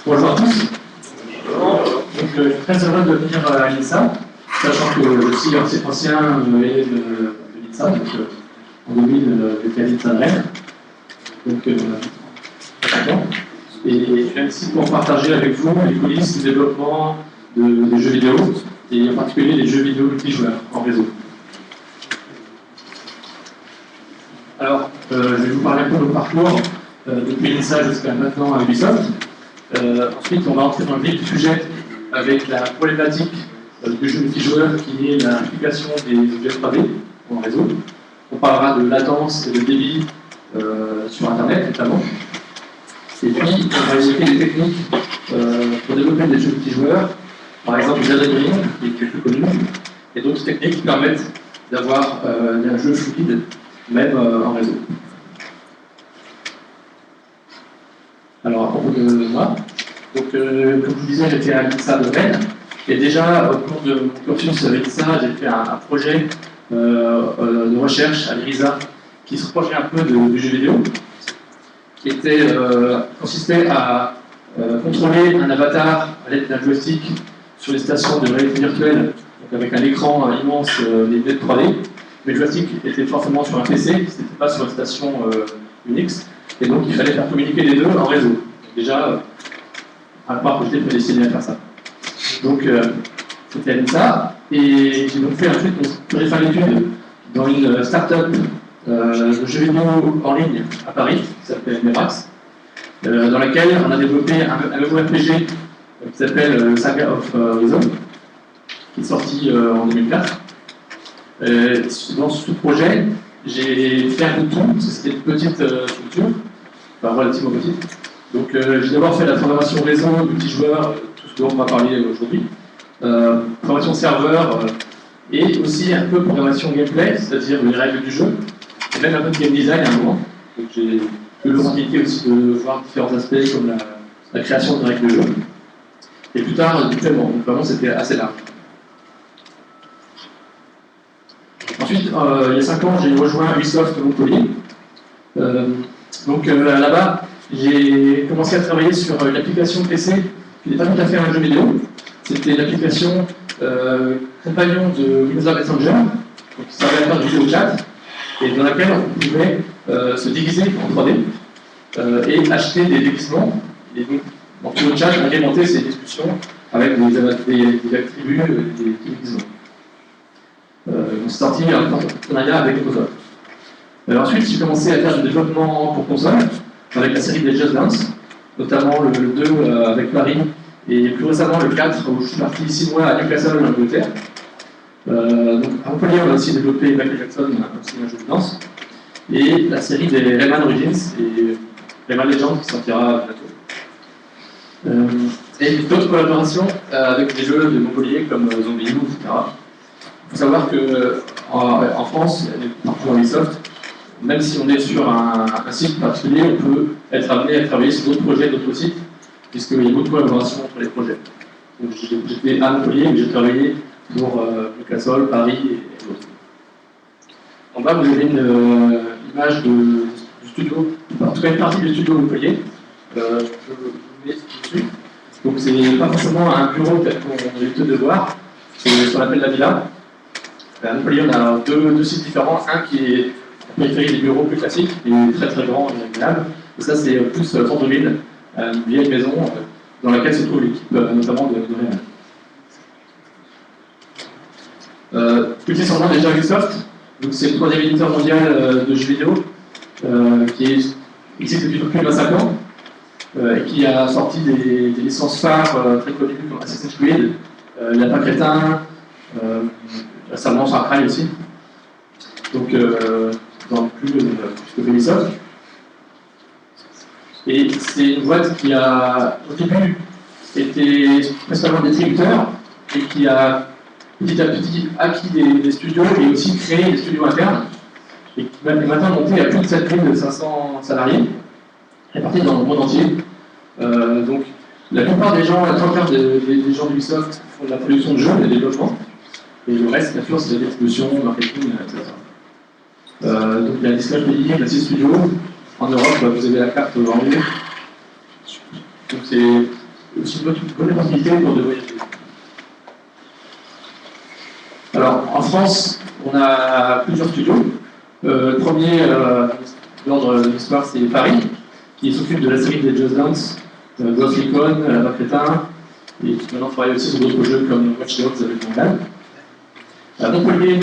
Bonjour à tous. Donc, je suis très heureux de venir à l'INSA, sachant que je suis ancien élève de l'INSA, donc en 2000, j'étais à l'INSA de Rennes. Donc, et je suis ici pour partager avec vous les coulisses du développement des jeux vidéo, et en particulier des jeux vidéo multijoueurs en réseau. Alors, je vais vous parler un peu de mon parcours depuis l'INSA jusqu'à maintenant à Ubisoft. Ensuite, on va entrer dans le vif du sujet avec la problématique du jeu multijoueur qui est la multiplication des objets 3D en réseau. On parlera de latence et de débit sur Internet notamment. Et puis, on va évoquer des techniques pour développer des jeux multijoueurs, par exemple le jailbreaking, qui est plus connu, et d'autres techniques qui permettent d'avoir un jeu fluide, même en réseau. Alors, à propos de moi, donc, comme je vous disais, j'étais à l'INSA de Rennes, et déjà, au cours de mon cursus à l'INSA, j'ai fait un projet de recherche à l'IRISA qui se rapprochait un peu du jeu vidéo, qui consistait à contrôler un avatar à l'aide d'un joystick sur les stations de réalité virtuelle, donc avec un écran immense, des lunettes 3D, mais le joystick était forcément sur un PC, ce n'était pas sur une station Unix, et donc il fallait faire communiquer les deux en réseau. Donc, déjà, à part que j'étais prédestiné à faire ça. Donc, c'était à l'INSA, et j'ai donc fait ensuite mon fin d'études dans une start-up de jeux vidéo en ligne à Paris, qui s'appelle Mebrax, dans laquelle on a développé un nouveau RPG qui s'appelle Saga of Rhythm, qui est sorti en 2004. Dans ce projet, j'ai fait un peu de tout, parce que c'était une petite structure, enfin relativement petite. Donc j'ai d'abord fait la programmation réseau, multijoueur, tout ce dont on va parler aujourd'hui, programmation serveur, et aussi un peu programmation gameplay, c'est-à-dire les règles du jeu, et même un peu de game design à un moment. Donc j'ai eu l'opportunité aussi de voir différents aspects comme la création de règles de jeu. Et plus tard, du paiement, donc vraiment c'était assez large. Ensuite, il y a 5 ans, j'ai rejoint Ubisoft Montpellier. Là-bas, j'ai commencé à travailler sur une application PC qui n'est pas tout à fait un jeu vidéo. C'était l'application compagnon de Windows Messenger, qui servait à faire du vidéo chat, et dans laquelle on pouvait se déguiser en 3D et acheter des déguisements. Et donc, en vidéo chat, agrémenter ces discussions avec des attributs, des déguisements. C'est sorti en partenariat avec Microsoft. Ensuite, j'ai commencé à faire du développement pour console, avec la série des Just Dance, notamment le 2 avec Paris, et plus récemment le 4, où je suis parti 6 mois à Newcastle, en Angleterre. Donc, à Montpellier, on a aussi développé Michael Jackson, aussi un jeu de danse, et la série des Rayman Origins et Rayman Legends qui sortira bientôt. Et d'autres collaborations avec des jeux de Montpellier comme Zombie U, etc. Il faut savoir qu'en France, et partout en Ubisoft, même si on est sur un site particulier, on peut être amené à travailler sur d'autres projets, d'autres sites, puisqu'il y a beaucoup de collaboration entre les projets. Donc j'étais à Montpellier, mais j'ai travaillé pour Newcastle, Paris et d'autres. En bas, vous avez une image du studio, en tout cas une partie du studio Montpellier. Je vous mets dessus. Donc c'est pas forcément un bureau tel qu'on a l'habitude de voir, c'est ce qu'on appelle la villa. À Montpellier, on a deux sites différents, un qui est en périphérie des bureaux plus classiques, et très très grand et agréable. Et ça, c'est plus centre-ville, une vieille maison dans laquelle se trouve l'équipe, notamment de Rayman. Petit surnom déjà Ubisoft, donc c'est le 3e éditeur mondial de jeux vidéo, qui existe depuis plus de 25 ans, et qui a sorti des licences phares très connues comme Assassin's Creed, Lapin Crétin, récemment sur Cry aussi. Donc, dans plus que Ubisoft. Et c'est une boîte qui a, au début, été principalement distributeur et qui a petit à petit acquis des studios et aussi créé des studios internes et qui est maintenant monté à plus de 7500 salariés répartis dans le monde entier. Donc, la plupart des gens, la trentaine des gens d'Ubisoft font de la production de jeux et de développement. Et le reste, bien sûr, c'est la distribution, le marketing, etc. Donc il y a des pays, il y a 6 studios. En Europe, vous avez la carte en haut. c'est aussi une bonne opportunité pour de voyager. Alors, en France, on a plusieurs studios. Le premier, l'ordre de l'histoire, c'est Paris, qui s'occupe de la série des Just Dance, Ghost Recon, La Crétin, et qui maintenant travaille aussi sur d'autres jeux comme Watch Dogs avec Mondial. À Montpellier,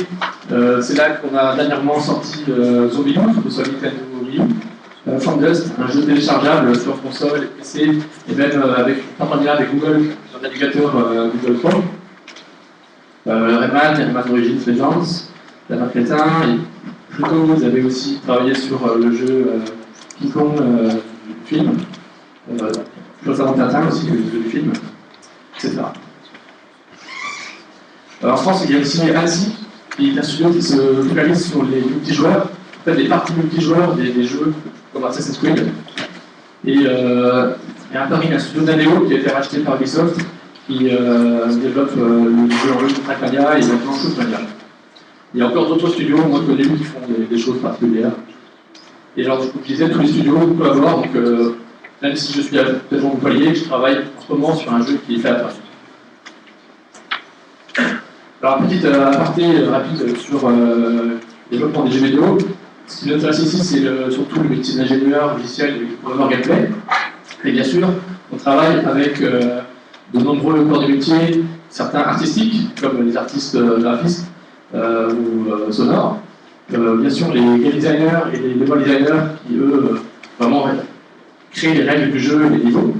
c'est là qu'on a dernièrement sorti Zombie que ce soit Nintendo Wii U, Fandust, un jeu téléchargeable sur console et PC, et même avec un partenariat avec Google, sur le navigateur Google Chrome. Rayman Origins Legends, La Crétin, et plus tôt, vous avez aussi travaillé sur le jeu King Kong du film, plus avant Tintin aussi, le jeu du film, etc. Alors, en France, il y a aussi Annecy, qui est un studio qui se focalise sur les multijoueurs, en fait, les parties multijoueurs des jeux comme Assassin's Creed. Et il y a à Paris un studio d'Adeo qui a été racheté par Ubisoft, qui développe le jeu en ligne Trackmania et maintenant Shootmania. Il y a encore d'autres studios moins connus qui font des choses particulières. Et alors, je vous disais, tous les studios collaborent, donc même si je suis actuellement Montpellier, je travaille en ce moment sur un jeu qui est fait à Paris. Alors, un petit aparté rapide sur le développement des jeux vidéo. Ce qui nous intéresse ici, c'est surtout le métier d'ingénieur logiciel et programmeur gameplay. Et bien sûr, on travaille avec de nombreux corps de métier, certains artistiques, comme les artistes graphistes ou sonores. Bien sûr, les game designers et les level designers qui, eux, vraiment créent les règles du jeu et les niveaux.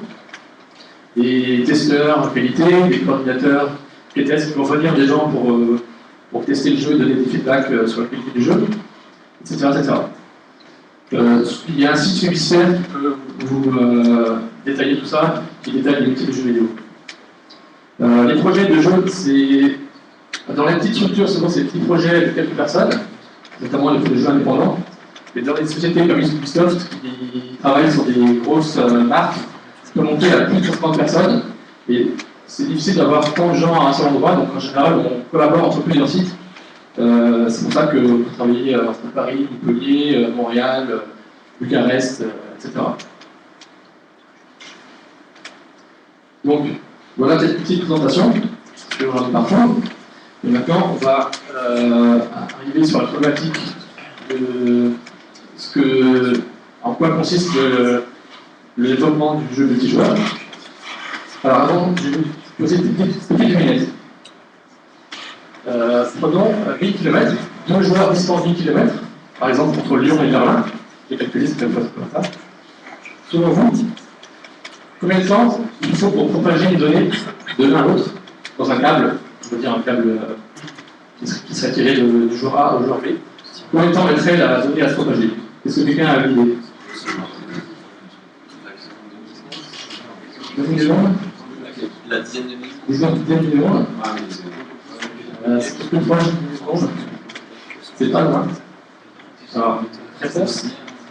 Les testeurs qualité, les coordinateurs qui testent, qui vont venir des gens pour tester le jeu et donner des feedbacks sur la qualité du jeu, etc. Il y a un site publicitaire qui peut vous détailler tout ça, qui détaille les métiers de jeux vidéo. Les projets de jeu, c'est dans les petites structures, souvent c'est des petits projets de quelques personnes, notamment les jeux indépendants. Mais dans les sociétés comme Ubisoft, qui travaillent sur des grosses marques, ça peut monter à plus de 50 personnes. Et c'est difficile d'avoir tant de gens à un seul endroit, donc en général, on collabore entre plusieurs sites. C'est pour ça que vous travaillez entre Paris, Montpellier, Montréal, Bucarest, etc. Donc, voilà cette petite présentation, parce que j'en ai parfois. Et maintenant, on va arriver sur la problématique de en quoi consiste le développement du jeu multijoueur. Alors avant, je vais vous poser une petite devinette. Prenons 1000 km, deux joueurs distance 1000 km, par exemple entre Lyon et Berlin. J'ai calculé, c'est comme ça. Selon vous, combien de temps il faut pour propager une donnée de l'un à l'autre dans un câble, on peut dire un câble qui serait tiré du joueur A au joueur B? Combien de temps mettrait la donnée à se propager? Est-ce que quelqu'un a une idée? 2 millisecondes? La dizaine de millisecondes. Dizaine de millisecondes? C'est plus proche de millisecondes. C'est pas loin. Alors, réponse.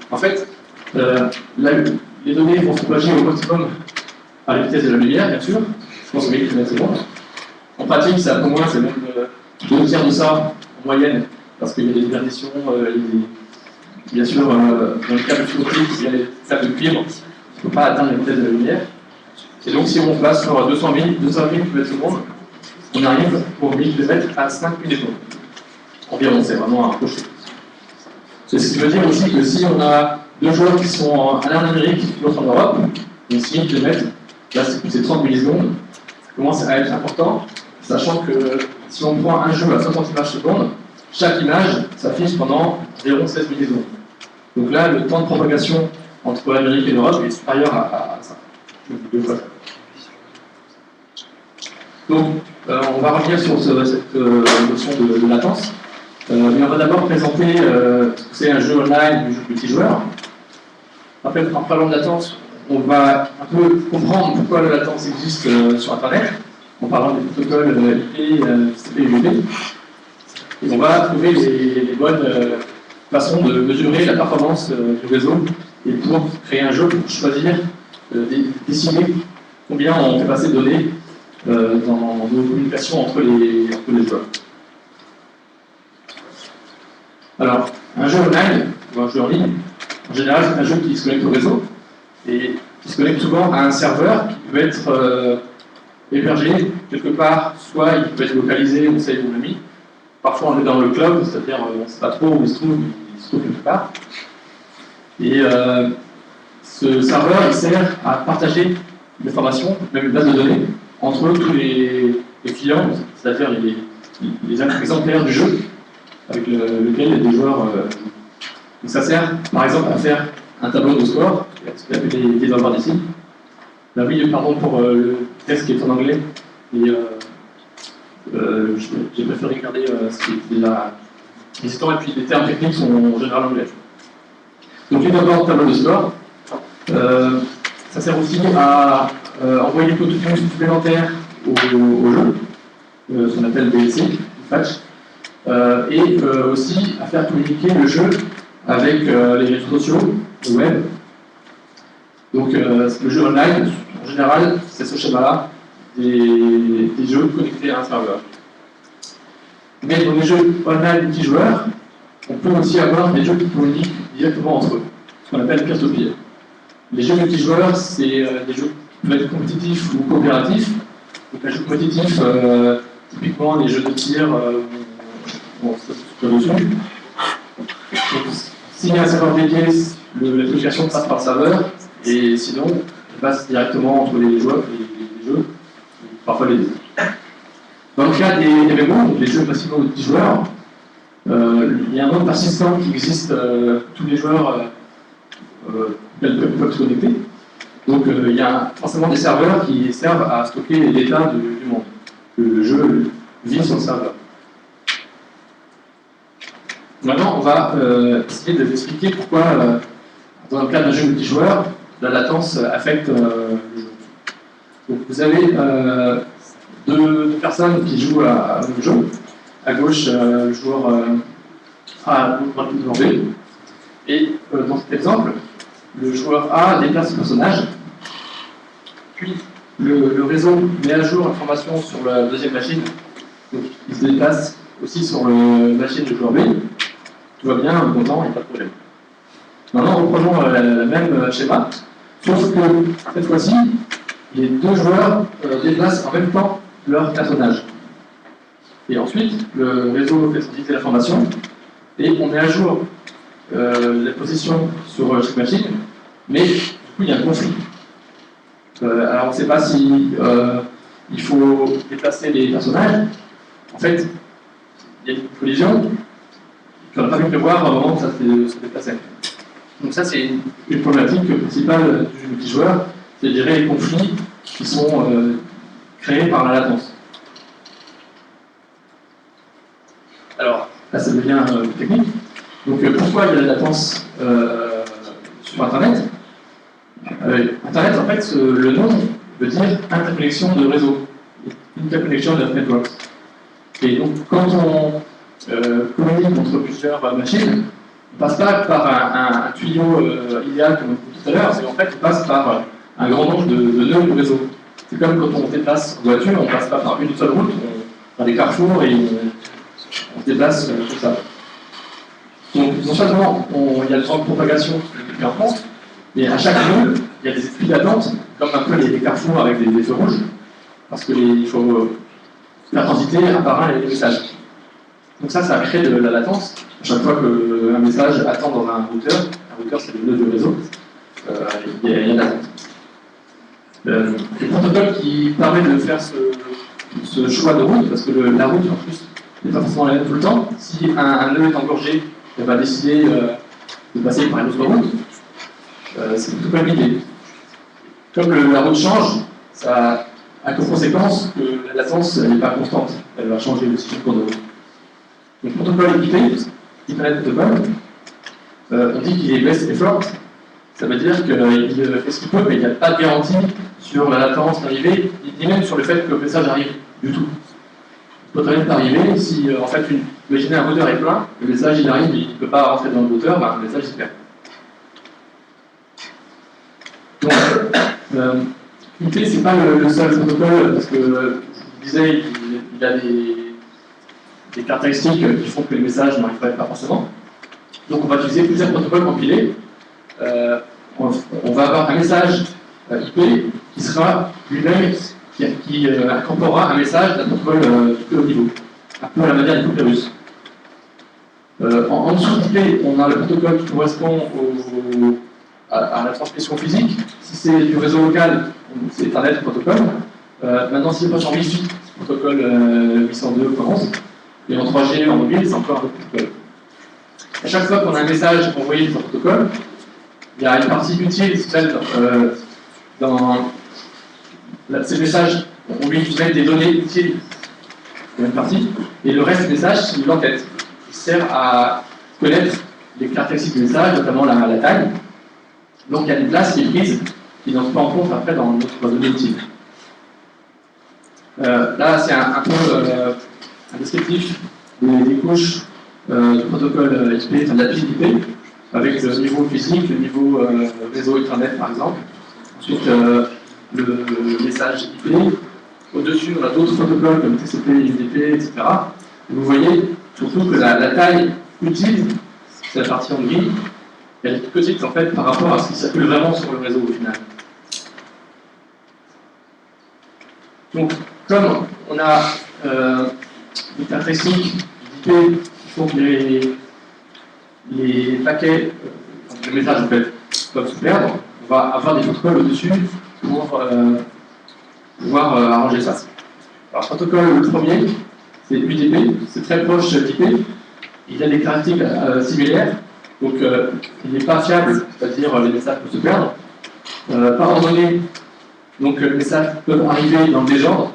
En fait, les données vont se propager au maximum à la vitesse de la lumière, bien sûr. Je pense que 1000 km/s. En pratique, c'est un peu moins, c'est même 2/3 de ça en moyenne, parce qu'il y a des déperditions, bien sûr, dans le cas de fibre, il y a les câbles de cuivre, on ne peut pas atteindre la vitesse de la lumière. Et donc, si on passe sur 200 000 km/s, on arrive pour 1000 km à 5 millisecondes. Environ, c'est vraiment un crochet. C'est ce qui veut dire aussi que si on a deux joueurs qui sont l'un en Amérique et l'autre en Europe, donc 6000 km, là c'est 30 millisecondes, ça commence à être important, sachant que si on prend un jeu à 60 images secondes, chaque image s'affiche pendant environ 16 millisecondes. Donc là, le temps de propagation entre l'Amérique et l'Europe est supérieur à ça. Deux fois ça. Donc, on va revenir sur cette notion de latence. Mais on va d'abord présenter ce que c'est un jeu online, un jeu multijoueur. Après, en parlant de latence, on va un peu comprendre pourquoi la latence existe sur Internet, en parlant des protocoles IP, TCP et UDP. Et on va trouver les bonnes façons de mesurer la performance du réseau et pour créer un jeu, pour choisir, décider combien on fait passer de données dans nos communications entre les joueurs. Alors, un jeu online, ou un jeu en ligne, en général, c'est un jeu qui se connecte au réseau, et qui se connecte souvent à un serveur qui peut être hébergé quelque part, soit il peut être localisé, on sait où on l'a mis. Parfois on est dans le cloud, c'est-à-dire on ne sait pas trop où il se trouve quelque part. Et ce serveur il sert à partager l'information, même une base de données, entre tous les clients, c'est-à-dire les exemplaires du jeu avec lequel les joueurs jouent. Donc ça sert par exemple à faire un tableau de score, ce qu'on appelle les devoirs d'ici. Là oui, pardon pour le texte qui est en anglais, et j'ai préféré garder ce qui est déjà existant, et puis les termes techniques sont en général anglais. Donc les devoirs tableau de score, ça sert aussi à envoyer des notifications supplémentaires au jeu, ce qu'on appelle DLC, patch, et aussi à faire communiquer le jeu avec les réseaux sociaux, le web. Donc le jeu online, en général, c'est ce schéma-là, des jeux connectés à un serveur. Mais dans les jeux online multijoueurs, on peut aussi avoir des jeux qui communiquent directement entre eux, ce qu'on appelle peer-to-peer. Les jeux multijoueurs, c'est des jeux qui peuvent être compétitifs ou coopératifs. Donc un jeu compétitif, typiquement les jeux de tir, bon, ça se peut dessus. Donc, s'il y a un serveur dédié, la communication passe par le serveur, et sinon, elle passe directement entre les joueurs et les jeux, parfois les deux. Dans le cas des MMO, donc les jeux massivement multijoueurs, il y a un mode persistant qui existe, tous les joueurs peuvent se connecter. Donc il y a forcément des serveurs qui servent à stocker les data du monde. Le jeu vit sur le serveur. Maintenant, on va essayer de vous expliquer pourquoi, dans le cas d'un jeu multijoueur, la latence affecte le jeu. Donc vous avez deux personnes qui jouent à un jeu. À gauche, le joueur A, droite, le joueur B. Et dans cet exemple, le joueur A déplace son personnage, puis le réseau met à jour l'information sur la deuxième machine, donc il se déplace aussi sur la machine du joueur B. Tout va bien, content, il n'y a pas de problème. Maintenant, reprenons le même schéma, sauf que cette fois-ci, les deux joueurs déplacent en même temps leur personnage. Et ensuite, le réseau fait utiliser l'information et on met à jour la position sur chaque machine, mais du coup, il y a un conflit. Alors, on ne sait pas si il faut déplacer les personnages. En fait, il y a une collision qu'on n'a pas pu prévoir au moment où ça se déplaçait. Donc ça, c'est une problématique principale du multijoueur, c'est de gérer les conflits qui sont créés par la latence. Alors, là, ça devient technique. Donc, pourquoi il y a la latence sur Internet? Internet, en fait, le nom veut dire interconnexion de réseau, interconnection de networks. Et donc, quand on communique entre plusieurs machines, on ne passe pas par un tuyau idéal comme tout à l'heure, c'est qu'en fait, on passe par un grand nombre de nœuds de réseau. C'est comme quand on se déplace en voiture, on ne passe pas par une seule route, on a des carrefours et on se déplace tout ça. Donc, non seulement il y a le temps de propagation qui est en France, mais à chaque nœud, il y a des esprits d'attente, comme un peu les carrefours avec des feux rouges, parce qu'il faut faire transiter un par un les messages. Donc ça crée de la latence. À chaque fois qu'un message attend dans un routeur c'est le nœud du réseau, il y a de l'attente. Le protocole qui permet de faire ce choix de route, parce que la route en plus n'est pas forcément la même tout le temps, si un nœud est engorgé, il va décider de passer par une autre route, c'est plutôt compliqué. Comme la route change, ça a comme conséquence que la latence n'est pas constante, elle va changer aussi en cours de route. Donc, le protocole équipé, Ethernet Protocol, on dit qu'il est best effort, ça veut dire qu'il fait ce qu'il peut, mais il n'y a pas de garantie sur la latence d'arrivée, ni même sur le fait que le message arrive du tout. Il peut très bien arriver si, en fait, imaginez un routeur est plein, le message il arrive, il ne peut pas rentrer dans le routeur, ben, le message il se perd. Donc, IP, c'est pas le seul protocole, parce que, je vous disais, il y a des caractéristiques qui font que les messages n'arrivent pas forcément. Donc on va utiliser plusieurs protocoles compilés. On va avoir un message IP qui sera lui-même qui incorporera un message d'un protocole de plus haut niveau, un peu à la manière du couple russe. En dessous d'IP, on a le protocole qui correspond à la transmission physique. Si c'est du réseau local, c'est Ethernet protocole. Maintenant, si c'est pas sur Wi-Fi, c'est protocole 802.11. Et en 3G, en mobile, c'est encore un autre protocole. À chaque fois qu'on a un message envoyé sur le protocole, il y a une partie utile, celle dans ces messages, on lui met des données utiles dans une partie, et le reste du message, c'est une l'entête, qui sert à connaître les caractéristiques du message, notamment la taille. Donc il y a une place qui est prise, qui n'entre pas en compte après dans notre donnée utile. Là, c'est un peu un descriptif des couches du protocole IP, enfin de la pile IP, avec le niveau physique, le niveau réseau Ethernet par exemple. Ensuite, le message IP. Au-dessus, on a d'autres protocoles comme TCP, UDP, etc. Et vous voyez surtout que la taille utile, c'est la partie en gris, elle est toute petite en fait par rapport à ce qui circule vraiment sur le réseau au final. Donc, comme on a des caractéristiques d'IP qui font que les paquets, les messages en fait, peuvent se perdre, on va avoir des protocoles au-dessus pour pouvoir arranger ça. Alors, le protocole, le premier, c'est UDP, c'est très proche d'IP, il a des caractéristiques similaires, donc il n'est pas fiable, c'est-à-dire les messages peuvent se perdre. Par ordonnée, donc les messages peuvent arriver dans le désordre,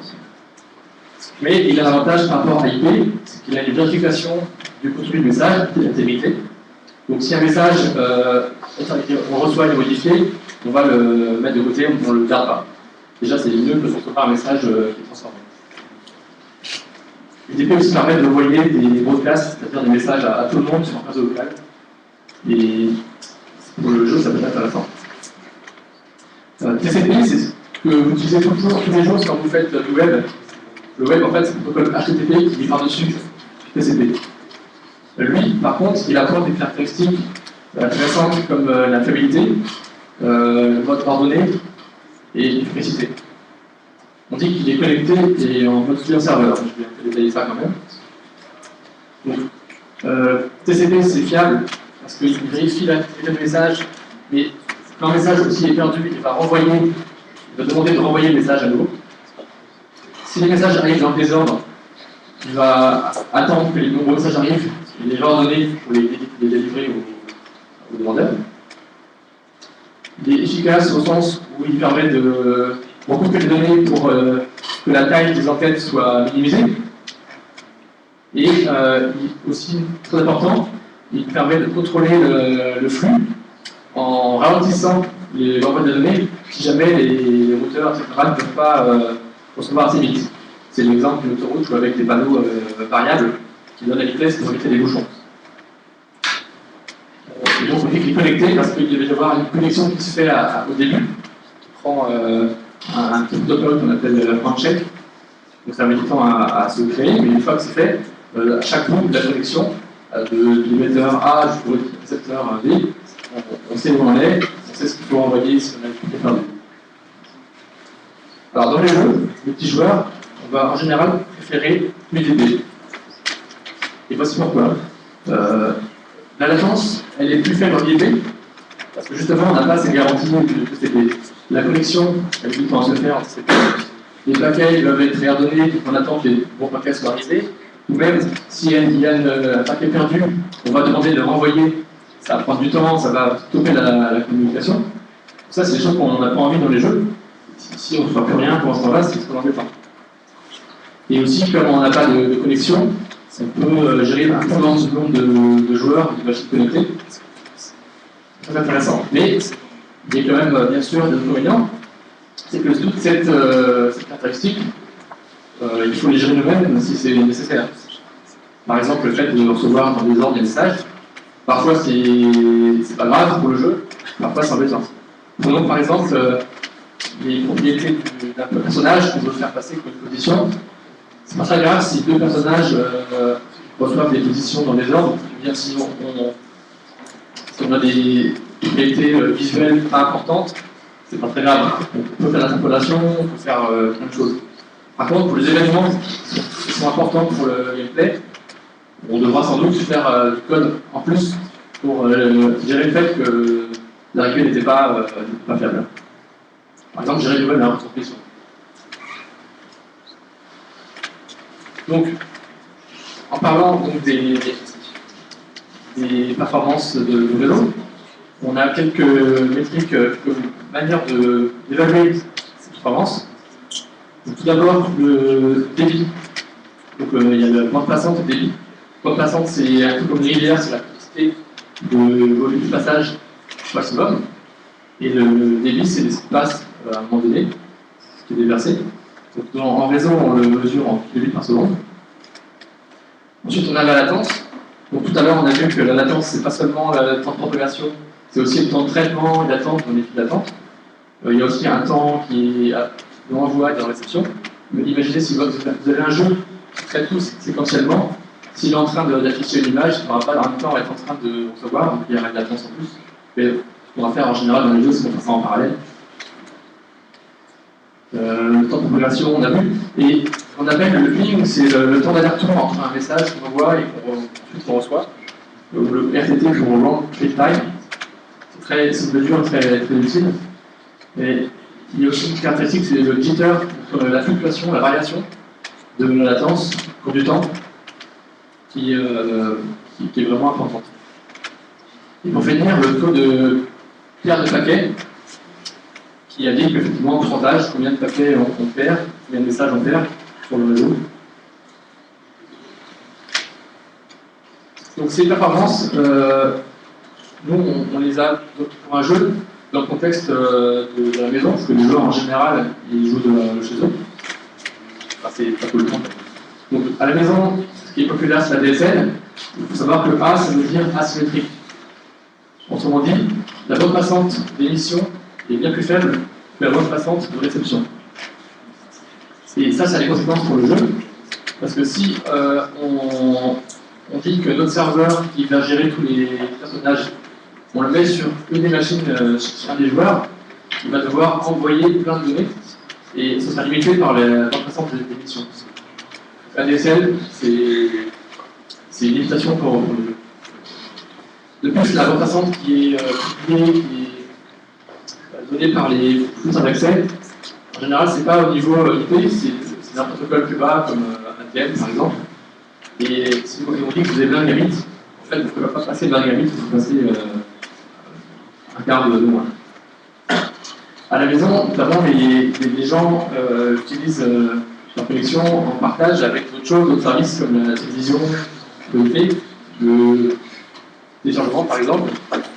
mais il a un avantage par rapport à IP, c'est qu'il a une vérification du contenu du message, de l'intégrité. Donc si un message on reçoit et modifié, on va le mettre de côté, on ne le garde pas. Déjà, c'est mieux que de recevoir un message qui est transformé. UDP aussi permet de envoyer des broadcasts, c'est-à-dire des messages à tout le monde sur un réseau local. Et pour le jeu, ça peut être intéressant. TCP, c'est ce que vous utilisez toujours, tous les jours quand vous faites du web. Le web, en fait, c'est le protocole HTTP qui est par-dessus TCP. Lui, par contre, il apporte des caractéristiques intéressantes comme la fiabilité, le mode ordonné et l'efficacité. On dit qu'il est connecté et en mode client-serveur. Je vais un peu détailler ça quand même. Donc, TCP, c'est fiable parce qu'il vérifie l'intégrité du message, mais quand un message aussi est perdu, il va demander de renvoyer le message à nouveau. Si les messages arrivent dans le désordre, il va attendre que les nombreux messages arrivent, et les ordonner pour les délivrer aux demandeurs. Il est efficace au sens où il permet de recouper les données pour que la taille des entêtes soit minimisée. Et aussi, très important, il permet de contrôler le flux en ralentissant l'envoi de données si jamais les routeurs, etc. ne peuvent pas recevoir assez vite. C'est l'exemple d'une autoroute où avec des panneaux variables qui donnent la vitesse pour éviter les bouchons. Et donc on dit qu'il est connecté parce qu'il devait y avoir une connexion qui se fait au début, qui prend un petit protocole qu'on appelle handshake. Donc ça met du temps à se créer, mais une fois que c'est fait, à chaque bout de la connexion, de l'émetteur A jusqu'au récepteur B, on sait où on est, on sait ce qu'il faut envoyer si on a tout perdu. Alors dans les jeux, les petits joueurs, on va en général préférer UDP. Et voici pourquoi. La latence, elle est plus faible en UDP, parce que justement, on n'a pas ces garanties de TCP. La connexion, elle met du temps à se faire en TCP. Les paquets doivent être réordonnés, on attend que les bons paquets soient arrivés. Ou même, s'il y a un paquet perdu, on va demander de le renvoyer. Ça va prendre du temps, ça va stopper la communication. Ça, c'est des choses qu'on n'a pas envie dans les jeux. Si on ne fait plus rien pour ce temps-là, c'est ce qu'on en fait pas. Et aussi, comme on n'a pas de connexion, on peut gérer un plus grand nombre de joueurs de machines connectées. C'est très intéressant. Mais il y a quand même, bien sûr, des inconvénients. C'est que toutes ces caractéristiques, il faut les gérer nous-mêmes si c'est nécessaire. Par exemple, le fait de recevoir dans des ordres des messages, parfois c'est pas grave pour le jeu, parfois c'est embêtant. Donc, par exemple, les propriétés d'un personnage qu'on veut faire passer comme une position, c'est pas très grave si deux personnages reçoivent des positions dans des ordres, bien si on a des propriétés visuelles pas importantes, c'est pas très grave. On peut faire l'interpolation, on peut faire plein de choses. Par contre, pour les événements qui sont importants pour le gameplay, on devra sans doute faire du code en plus pour gérer le fait que l'arrivée n'était pas fiable. Par exemple, gérer le web à un pression. Donc, en parlant donc, des performances de réseau, on a quelques métriques, quelques manières d'évaluer ces performances. Donc, tout d'abord, le débit. Donc, il y a le bande passante et le débit. Bande passante, c'est un peu comme une rivière, c'est la quantité de volume de passage maximum. Et le débit, c'est ce qui passe à un moment donné, ce qui est déversé. Donc, en réseau, on le mesure en kilobits par seconde. Ensuite, on a la latence. Donc, tout à l'heure, on a vu que la latence, c'est pas seulement le temps de propagation, c'est aussi le temps de traitement et d'attente dans les files d'attente. Il y a aussi un temps qui est de l'envoi et de la réception. Mais imaginez si vous avez un jeu qui traite tout séquentiellement, s'il est en train d'afficher une image, il ne pourra pas en même temps être en train de recevoir, donc il y aura une latence en plus. Mais ce qu'on va faire en général dans les jeux, c'est qu'on fait ça en parallèle. Le temps de propagation, on a vu. Et ce qu'on appelle le ping, c'est le temps d'aller-retour entre un message qu'on envoie et qu'on reçoit. Le RTT pour Round Trip Time. C'est une mesure très utile. Et il y a aussi une caractéristique, c'est le jitter, la fluctuation, la variation de la latence au cours du temps, qui est vraiment importante. Et pour finir, le taux de paire de paquets, qui indique effectivement en pourcentage combien de paquets on perd, combien de messages on perd sur le réseau. Donc ces performances, nous on les a pour un jeu dans le contexte de la maison, parce que les joueurs en général ils jouent de chez eux. Enfin, c'est pas tout le temps. Donc à la maison, ce qui est populaire c'est la DSL. Il faut savoir que A ça veut dire asymétrique. Autrement dit, la bande passante d'émission est bien plus faible que la bande passante de réception. Et ça a des conséquences pour le jeu, parce que si on dit que notre serveur qui va gérer tous les personnages, on le met sur une des machines chez un des joueurs, il va devoir envoyer plein de données, et ça sera limité par la bande passante d'émission. La DSL, c'est une limitation pour le jeu. De plus, la bande passante qui est publiée, qui est donnée par les fournisseurs d'accès, en général, c'est pas au niveau IP, c'est un protocole plus bas, comme ATM par exemple. Et si vous dit que vous avez 20 gigabits, en fait, vous ne pouvez pas passer 20 gigabits, vous passez un quart de moins. À la maison, notamment, les gens utilisent leur connexion en partage avec d'autres choses, d'autres services comme la télévision, le IP, le téléchargement par exemple.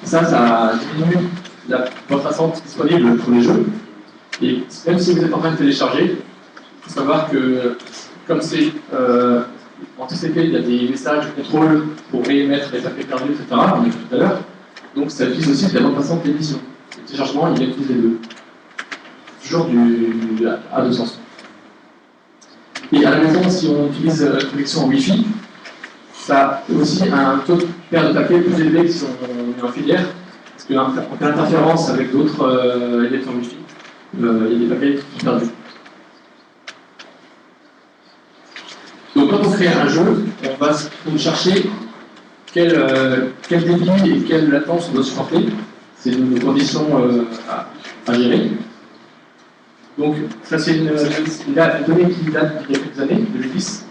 Ça diminue la bande passante disponible pour les jeux. Et même si vous êtes en train de télécharger, il faut savoir que comme c'est en TCP, il y a des messages de contrôle pour réémettre les paquets perdus, etc. On a vu tout à l'heure. Donc ça utilise aussi de la bande passante d'émission. Le téléchargement, il utilise les deux. Toujours à deux sens. Et à la maison, si on utilise une connexion en Wi-Fi, ça a aussi un taux de paire de paquets plus élevé que si on est en filière, parce qu'en cas d'interférence avec d'autres électrons Wi-Fi, il y a des paquets qui sont perdus. Donc quand on crée un jeu, on va chercher quel débit et quelle latence on doit supporter. C'est une condition à gérer. Donc ça c'est une donnée qui date d'il y a quelques années, 2010,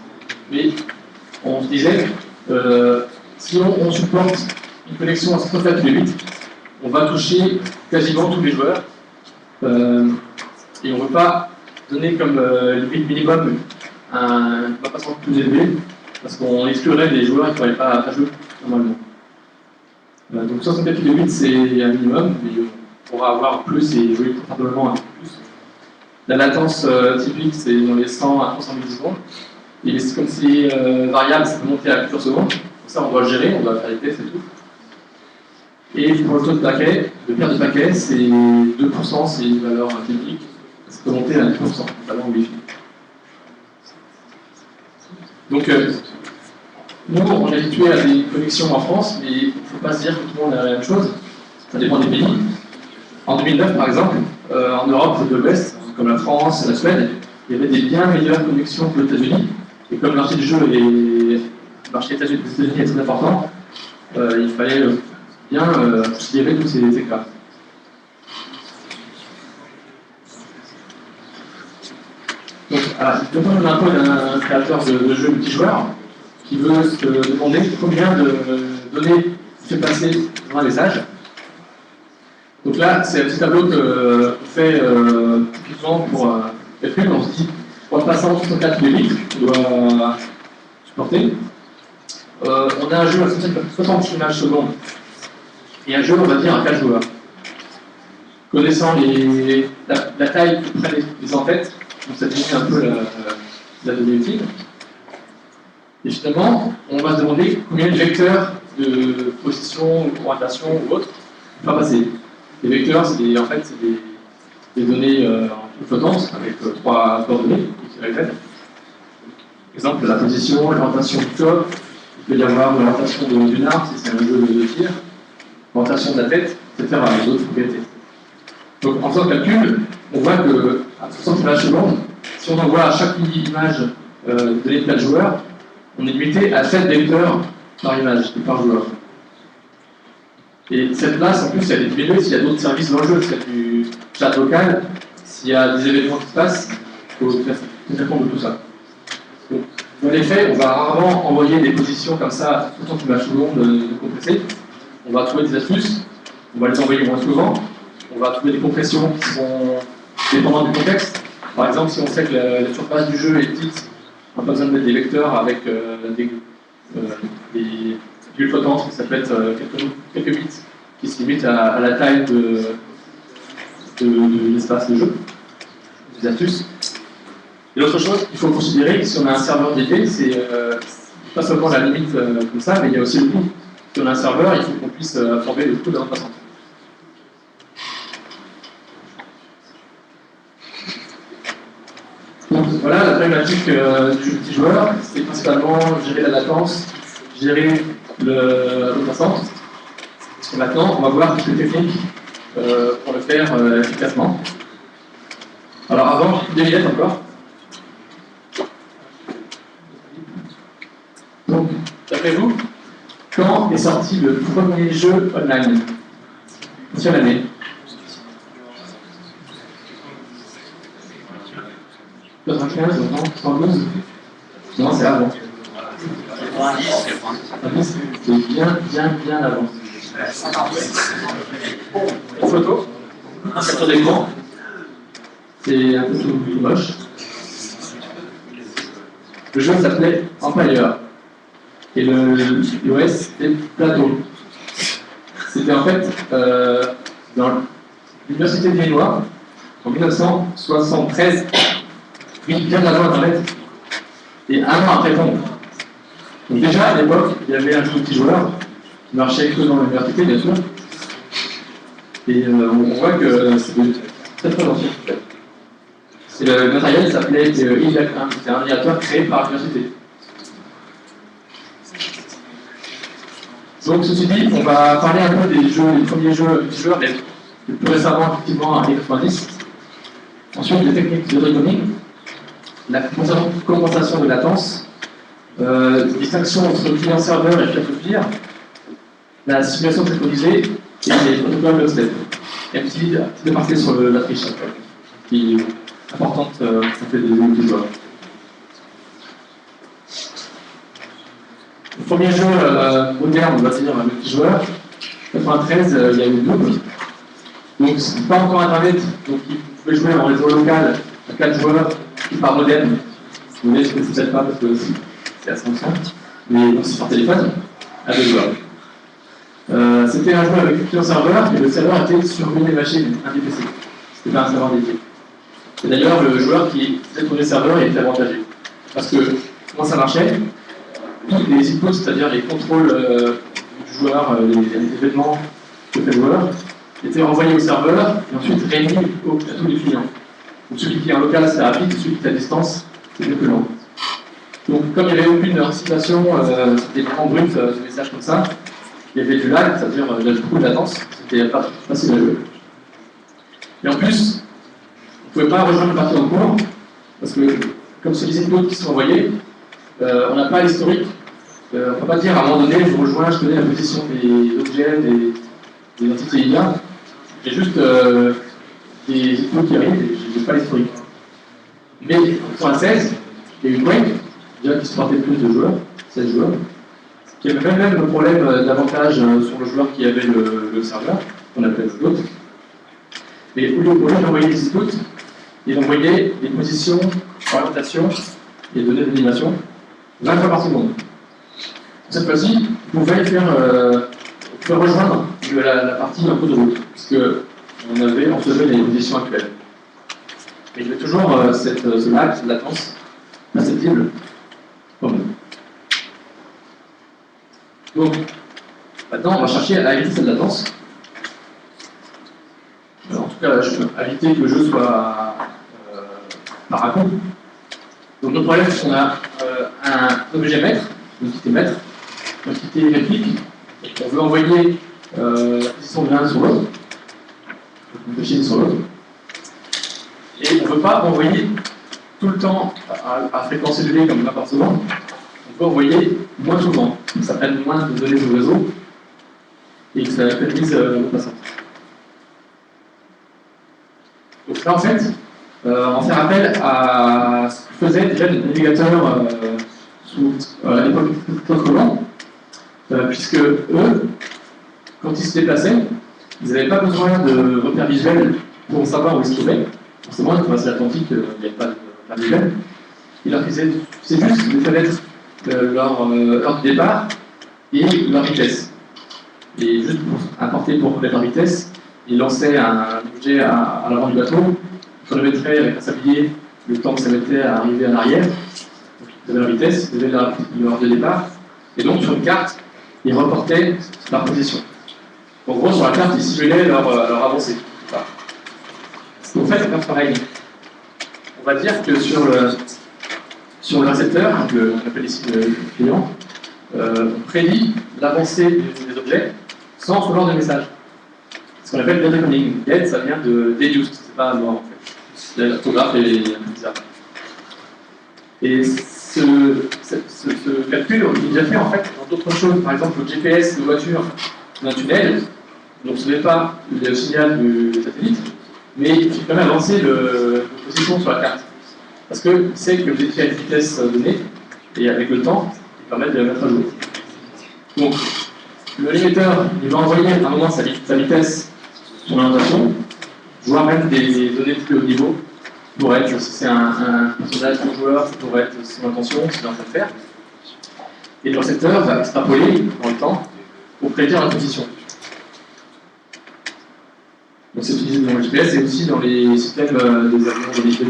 mais on se disait, si on supporte une connexion à 124 kbps, on va toucher quasiment tous les joueurs, et on ne veut pas donner comme limite minimum un bande passante plus élevé, parce qu'on exclurait les joueurs qui ne pourraient pas jouer normalement. Donc 64 kbps c'est un minimum, mais on pourra avoir plus et jouer confortablement un peu plus. La latence typique c'est dans les 100 à 300 millisecondes, et comme c'est variable, ça peut monter à plusieurs secondes. Donc ça on doit le gérer, on doit faire des tests et tout. Et pour le taux de paquet, le paire de paquet c'est 2%, c'est une valeur typique, ça peut monter à 10%, notamment en Wi-Fi. Donc, nous, on est habitué à des connexions en France, mais il ne faut pas se dire que tout le monde a la même chose. Ça dépend des pays. En 2009, par exemple, en Europe de l'Ouest, comme la France, la Suède, il y avait des bien meilleures connexions que aux États-Unis. Et comme le marché du jeu et le marché des États-Unis est très important, il fallait bien considérer tous ces écarts. Donc, je vous donne un peu d'un créateur de jeux multijoueurs qui veut se demander combien de données il fait passer dans un message. Donc là, c'est un petit tableau qu'on fait typiquement pour calcul. On se dit, pour le passant 64 bits, on doit supporter. On a un jeu à 60 images secondes et un jeu, on va dire, à 4 joueurs. Connaissant la taille que prennent les en-têtes, donc ça diminue un peu la donnée utile. Et finalement, on va se demander combien de vecteurs de position, orientation ou autre on va passer. Les vecteurs, c'est en fait des données flottantes avec 3 coordonnées, X, Y, Z. Exemple, la position, l'orientation du corps, il peut y avoir l'orientation d'une arme si c'est un jeu de tir, l'orientation de la tête, etc. Les autres propriétés. Donc en faisant le calcul, on voit qu'à 60 images secondes, si on envoie à chaque image donnée de 4 joueurs, on est limité à 7 vecteurs par image et par joueur. Et cette place, en plus, elle est diminuée s'il y a d'autres services dans le jeu, s'il y a du chat local, s'il y a des événements qui se passent, il faut tenir compte de tout ça. Donc, dans les faits, on va rarement envoyer des positions comme ça à 60 images secondes de compressées. On va trouver des astuces, on va les envoyer moins souvent, on va trouver des compressions qui sont dépendantes du contexte. Par exemple, si on sait que la surface du jeu est petite, on n'a pas besoin de mettre des vecteurs avec des bulles flottantes, ça peut être quelques bits qui se limitent à la taille de l'espace de jeu, des astuces. Et l'autre chose qu'il faut considérer, si on a un serveur dédié, c'est pas seulement la limite comme ça, mais il y a aussi le coût. Si on a un serveur, il faut qu'on puisse absorber le coût de la bande passante. Donc voilà, la problématique du jeu multijoueur, c'est principalement gérer la latence, gérer la bande passante. Et maintenant, on va voir quelques techniques pour le faire efficacement. Alors avant, des lunettes encore. Donc, d'après vous, quand est sorti le premier jeu online? Quelle année? 95, 112? Non, c'est avant. C'est bien avant. Une photo, un capture d'écran. C'est un peu tout moche. Le jeu s'appelait Empire. Et l'OS c'était Plateau. C'était en fait dans l'université de Viennois en 1973, bien avant Internet, et un an après Pong. Donc déjà à l'époque, il y avait un jeu multijoueur qui marchait que dans l'université, bien sûr. Et on voit que c'était très ancien. Et le matériel s'appelait ILAC 1, c'était un ordinateur créé par l'université. Donc, ceci dit, on va parler un peu des premiers jeux multijoueurs, mais plus récemment, effectivement, à 90. Ensuite, les techniques de dribling, la compensation de latence, distinction entre client-serveur et peer-to-peer, la simulation synchronisée et les protocoles lockstep. Et un petit aparté sur la triche, qui est importante pour fait des jeux multijoueurs. Le premier jeu moderne, on va dire, multijoueur, 93, il y a eu Doom. Donc, c'est pas encore Internet, donc vous pouvez jouer en réseau local à 4 joueurs par modem. Vous voyez, je ne connaissez peut-être pas parce que c'est assez ancien, mais donc c'est par téléphone, à 2 joueurs. C'était un jeu avec plusieurs serveurs, mais le serveur était sur une des machines, un des PC. C'était pas un serveur dédié. Et d'ailleurs, le joueur qui faisait tourner le serveur était avantagé. Parce que, comment ça marchait? Les inputs, c'est-à-dire les contrôles du joueur, les événements que fait le joueur, étaient envoyés au serveur et ensuite réunis à tous les clients. Donc celui qui est en local, c'est rapide, celui qui est à distance, c'est mieux que lent. Donc comme il n'y avait aucune anticipation, c'était vraiment brut de messages comme ça, il y avait du lag, c'est-à-dire il y avait beaucoup de latence, c'était pas facile à jouer. Et en plus, vous ne pouvez pas rejoindre le parti en cours, parce que, comme se disait d'autres qui sont envoyés, on n'a pas l'historique. On ne peut pas dire à un moment donné, je rejoins, je connais la position des objets, des entités IA. J'ai juste des échos qui arrivent et je n'ai pas l'historique. Mais en 1996, il y a eu une wave, déjà qui supportait plus de joueurs, 16 joueurs, qui avait même le problème d'avantage sur le joueur qui avait le serveur, qu'on appelle l'autre. Et au lieu d'envoyer des inputs, il envoyait des positions, orientations et données d'animation 20 fois par seconde. Cette fois-ci, vous pouvez rejoindre la partie un peu de route, puisque on faisait les positions actuelles. Mais il y avait toujours ce lag, cette latence perceptible. Donc, maintenant, on va chercher à éviter cette latence. En tout cas, à éviter que le jeu soit par raccourci. Donc, notre problème, c'est qu'on a un objet maître, une entité maître, une entité réplique. On veut envoyer la position de l'un sur l'autre, une machine sur l'autre. Et on ne veut pas envoyer tout le temps à fréquence élevée comme n'importe souvent. On peut envoyer moins souvent. Ça prenne moins de données au réseau et que ça pénalise le passant. Donc là, en fait, on fait appel à ce que faisaient déjà les navigateurs à l'époque de Christophe Colomb, puisque eux, quand ils se déplaçaient, ils n'avaient pas besoin de repères visuels pour savoir où ils se trouvaient. Forcément, ils traversaient l'Atlantique, il n'y avait pas de repères visuels. Il leur suffisait juste de connaître leur heure de départ et leur vitesse. Et juste pour importer pour connaître leur vitesse, ils lançaient un objet à l'avant du bateau, ils chronométraient avec un sablier le temps que ça mettait à arriver à l'arrière. Donc, ils avaient leur vitesse, ils avaient leur heure de départ, et donc sur une carte, ils reportaient leur position. En gros, sur la carte, ils simulaient leur avancée. Voilà. Donc, en fait, c'est pas pareil. On va dire que sur le récepteur, qu'on appelle ici le client, on prédit l'avancée des objets sans recevoir de message. Ce qu'on appelle data coding. Get, ça vient de deduced, c'est pas mort en fait. L'orthographe est un peu bizarre. Et ce calcul, il est déjà fait en fait dans d'autres choses. Par exemple, le GPS de voiture d'un tunnel ne recevait pas le signal du satellite, mais il fait quand même avancer la position sur la carte. Parce qu'il sait que vous étiez à une vitesse donnée, et avec le temps, il permet de la mettre à jour. Donc, l'émetteur, il va envoyer à un moment sa vitesse, son orientation, voire même des données de plus haut niveau, pour être, si c'est un personnage d'un joueur, ça pourrait être son intention, ce qu'il est en train de faire. Et le récepteur va extrapoler dans le temps pour prédire la position. Donc c'est utilisé dans le GPS et aussi dans les systèmes des avions de véhicules.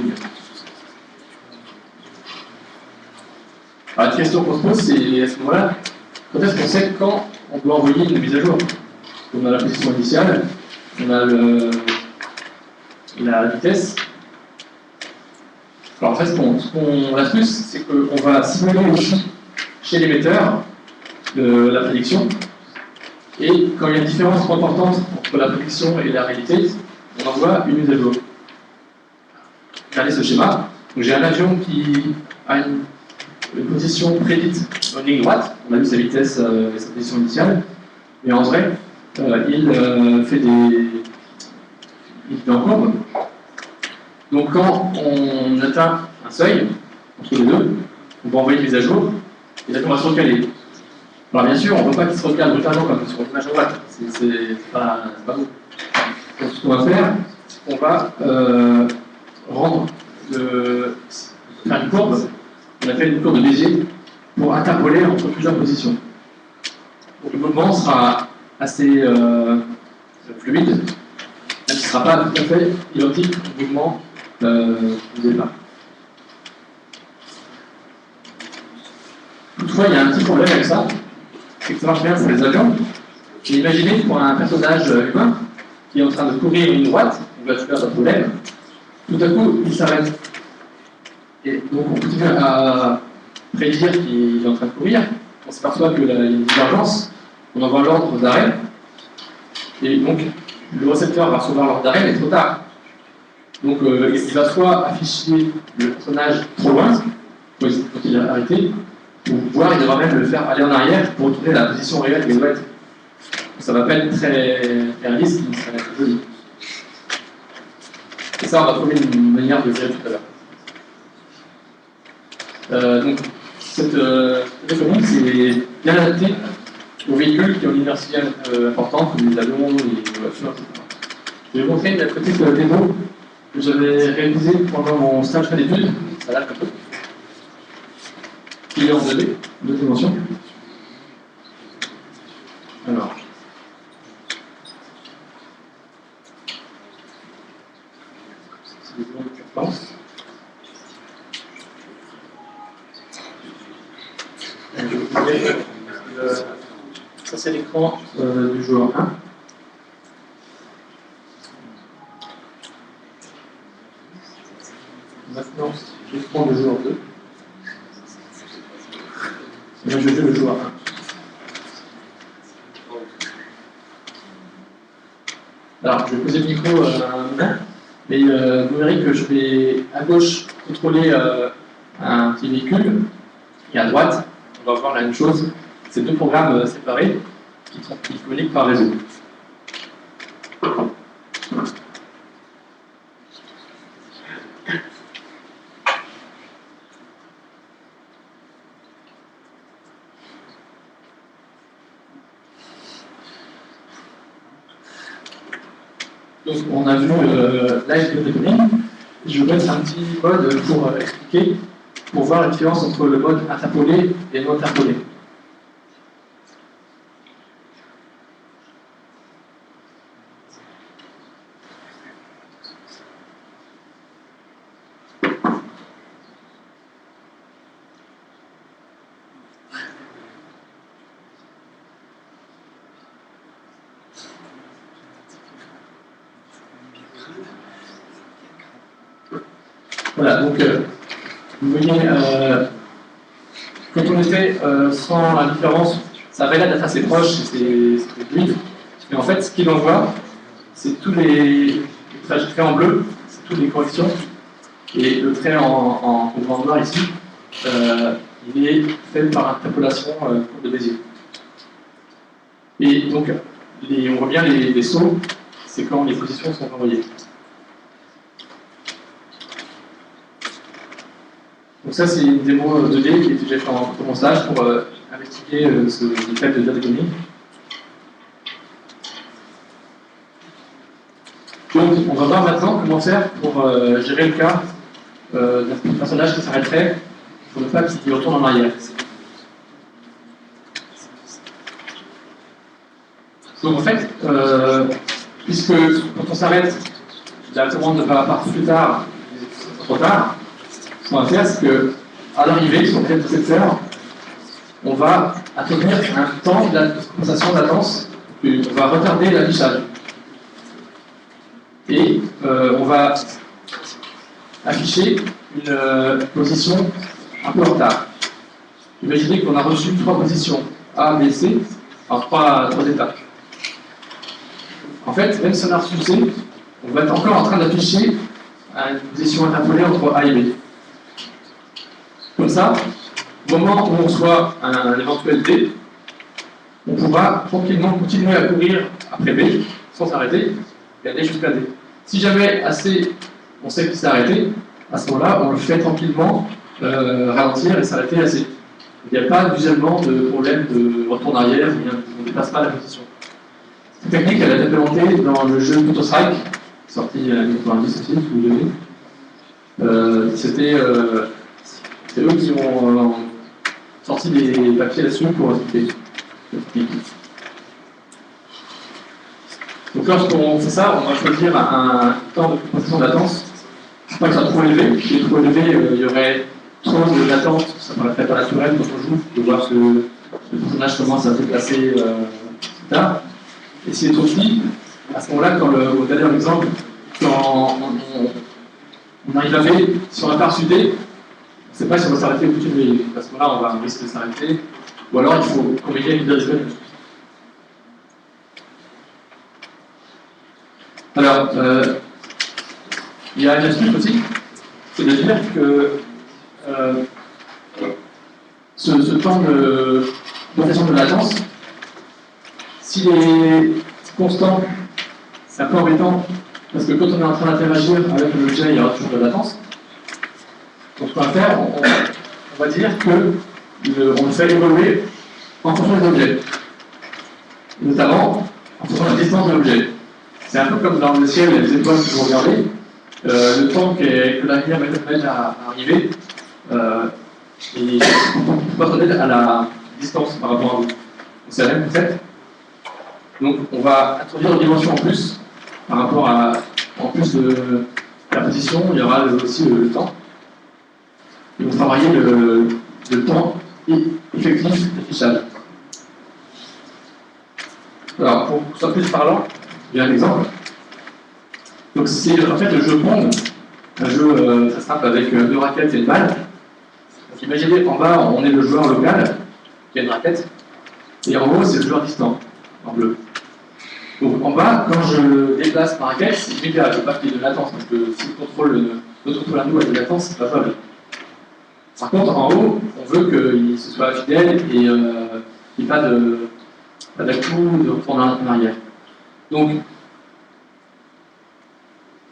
Alors la question qu'on se pose, c'est à ce moment-là, quand est-ce qu'on sait quand on doit envoyer une mise à jour? On a la position initiale, on a la vitesse. Alors en fait, l'astuce, c'est qu'on va simuler aussi chez l'émetteur la prédiction. Et quand il y a une différence trop importante entre la prédiction et la réalité, on envoie une mise à jour. Regardez ce schéma. J'ai un avion qui a une position prédite en ligne droite. On a vu sa vitesse et sa position initiale. Mais en vrai, il fait en courbe. Donc quand on atteint un seuil entre les deux, on va envoyer une mise à jour et l'avion va se recaler. Alors bien sûr, on ne veut pas qu'il se recale brutalement comme sur une image droite. C'est pas beau. Donc ce qu'on va faire, c'est qu'on va faire une courbe, on appelle une courbe de Bézier, pour interpoler entre plusieurs positions. Donc le mouvement sera assez fluide, même s'il ne sera pas tout à fait identique au mouvement du départ. Toutefois, il y a un petit problème avec ça, c'est que ça marche bien sur les avions. Et imaginez pour un personnage humain qui est en train de courir une ligne droite, on va faire un problème, tout à coup il s'arrête. Et donc on continue à prédire qu'il est en train de courir, on s'aperçoit qu'il y a une divergence, on envoie l'ordre d'arrêt, et donc le récepteur va recevoir l'ordre d'arrêt, mais trop tard. Donc il va soit afficher le personnage trop loin, quand il est arrêté, ou voire il devra même le faire aller en arrière pour retourner à la position réelle qu'il doit être. Ça ne va pas être très réaliste, mais ça va être joli. Et ça, on va trouver une manière de le gérer tout à l'heure. Donc, cette économie, c'est bien adapté aux véhicules qui ont une inertie importante, comme les avions, les voitures, etc. Je vais vous montrer la petite démo que j'avais réalisée pendant mon stage fin d'études. Ça a l'air comme ça. Il est en 2D, deux dimensions. Alors. C'est des zones de pense. Ça, c'est l'écran du joueur 1. Maintenant, je prends le joueur 2. Et là, je joue le joueur 1. Alors, je vais poser le micro maintenant, mais vous verrez que je vais à gauche contrôler un petit véhicule, et à droite, on va voir la même chose. C'est deux programmes séparés qui communiquent par réseau. Donc on a vu live de découvrir. Je vais mettre un petit mode pour expliquer, pour voir la différence entre le mode interpolé et non interpolé. Voilà, donc vous voyez, quand on était sans la différence, ça avait l'air d'être assez proche, c'était fluide, mais en fait, ce qu'il envoie, c'est tous les traits en bleu, c'est toutes les corrections, et le trait en noir ici, il est fait par interpolation de Bézier. Et donc, on voit bien les sauts, c'est quand les positions sont envoyées. Donc ça, c'est une démo 2D qui a été déjà faite en mon stage pour investiguer ce thème de diagrammie. Donc, on va voir maintenant comment faire pour gérer le cas d'un personnage qui s'arrêterait pour ne pas qu'il retourne en arrière. Donc en fait, puisque quand on s'arrête, la commande va partir plus tard, trop tard, ce qu'on va faire, c'est qu'à l'arrivée, sur le secteur, on va obtenir un temps de compensation de latence, on va retarder l'affichage. Et on va afficher une position un peu en retard. Imaginez qu'on a reçu trois positions A, B, C, en trois étapes. En fait, même si on a reçu C, on va être encore en train d'afficher une position interpolée entre A et B. Comme ça, au moment où on reçoit un éventuel D, on pourra tranquillement continuer à courir après B, sans s'arrêter, et aller jusqu'à D. Si jamais à C, on sait qu'il s'est arrêté, à ce moment-là, on le fait tranquillement ralentir et s'arrêter à C. Il n'y a pas visuellement de problème de retour en arrière, on ne dépasse pas la position. Cette technique, elle a été implémentée dans le jeu Counter-Strike, sorti en 1990 aussi, vous l'avez. C'était eux qui ont sorti des papiers là-dessus pour expliquer cette technique. Donc lorsqu'on fait ça, on va choisir un temps de compensation de latence. Pas que ça soit trop élevé. Si c'est trop élevé, il y aurait trop de latence, ça paraîtrait pas naturel quand on joue, de voir que le personnage commence à se déplacer tard. Et si c'est trop petit, à ce moment-là, au dernier exemple, quand on arrive à B, si on n'a pas reçu D, on ne sait pas si on va s'arrêter ou continuer. À ce moment-là, on va risquer de s'arrêter, ou alors il faut combiner une deuxième. Alors, Il y a une astuce aussi, c'est de dire que ce temps de progression de latence, s'il est constant, c'est un peu embêtant, parce que quand on est en train d'interagir avec l'objet, il y aura toujours de la latence. Donc ce qu'on va faire, on va dire qu'on le fait évoluer en fonction des objets, notamment en fonction de la distance de l'objet. C'est un peu comme dans le ciel, les étoiles que vous regardez, le temps que la lumière met à arriver, et proportionnel à la distance par rapport à vous. C'est la même concept. Donc on va introduire une dimension en plus, par rapport à, en plus de la position, il y aura aussi le temps. Et vous travaillez le temps effectif d'affichage. Alors, pour que ce soit plus parlant, j'ai un exemple. Donc, c'est en fait le jeu Pong, un jeu très simple avec 2 raquettes et une balle. Donc, imaginez qu'en bas, on est le joueur local, qui a une raquette, et en haut, c'est le joueur distant, en bleu. Donc, en bas, quand je déplace ma raquette, c'est immédiat, je ne veux pas qu'il y ait de latence, parce que si notre contrôle à nous a de latence, c'est pas jouable. Par contre, en haut, on veut qu'il se soit fidèle et qu'il n'y ait pas d'à-coup de retour en arrière. Donc,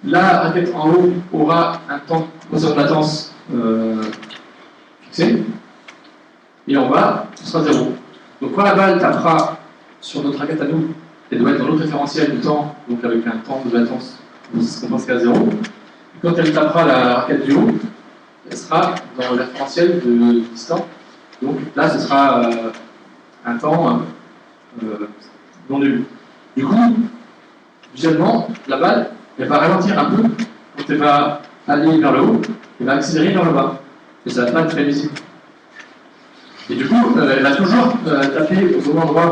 la raquette en haut aura un temps de latence fixé, et en bas, ce sera 0. Donc, quand la balle tapera sur notre raquette à nous, elle doit être dans notre référentiel de temps, donc avec un temps de latence qu'on pense qu'à 0. Et quand elle tapera la raquette du haut, elle sera dans le référentiel de distant. Donc là, ce sera un temps non nul. Du coup, visuellement, la balle, elle va ralentir un peu quand elle va aller vers le haut, elle va accélérer vers le bas. Et ça va pas être très visible. Et du coup, elle va toujours taper au bon endroit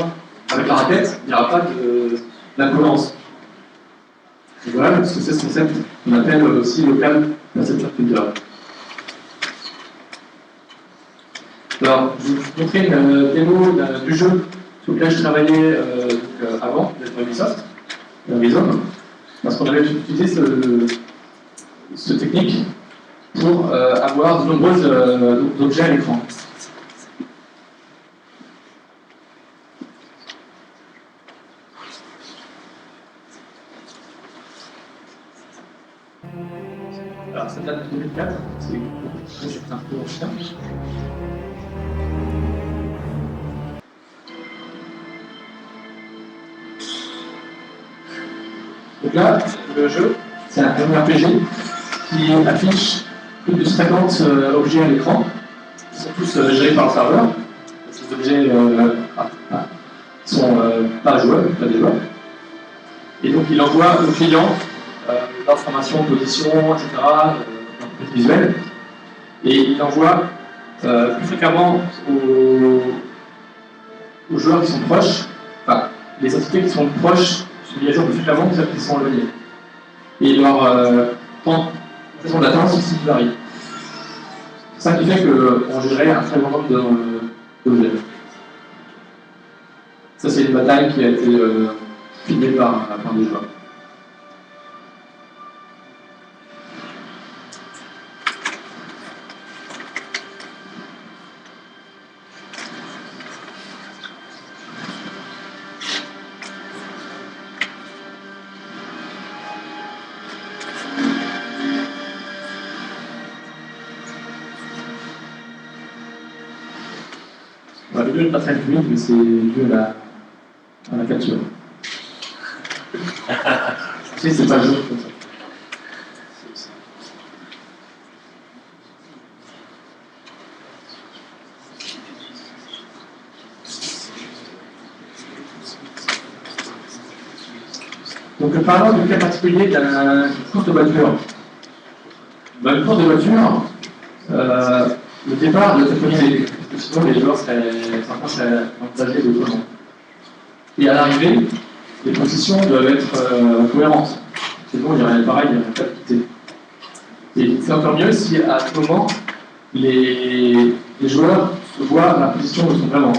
avec la raquette, il n'y aura pas d'incohérence. Et voilà, parce que c'est ce concept qu'on appelle aussi local perception filter. Alors, je vais vous montrer une démo du jeu sur lequel je travaillais avant d'être à Ubisoft, Horizon, parce qu'on avait utilisé cette technique pour avoir de nombreux objets à l'écran. Alors, ça date de 2004, c'est un peu ancien. Donc là, le jeu, c'est un RPG qui affiche plus de 50 objets à l'écran, qui sont tous gérés par le serveur. Ces objets sont pas jouables, pas des jouables. Et donc il envoie au client l'information, position, etc., visuel. Et il envoie plus fréquemment aux joueurs qui sont proches, enfin, les entités qui sont proches sur les jours plus fréquemment que celles qui sont éloignées. Et leur temps de façon d'atteinte aussi varie. C'est ça qui fait qu'on gérait un très grand nombre d'objets. Ça, c'est une bataille qui a été filmée par des joueurs. La vidéo n'est pas très fluide, mais c'est dû à la capture. Si, c'est pas le jeu comme ça. Donc, parlons du cas particulier d'une course de voiture. Dans une course de voiture, le départ doit être organisé, parce que sinon les joueurs seraient envisagés d'autonom. Et à l'arrivée, les positions doivent être cohérentes. Sinon, il y aurait pareil, il n'y aurait pas de quitter. Et c'est encore mieux si à ce moment, les joueurs voient la position où ils sont vraiment.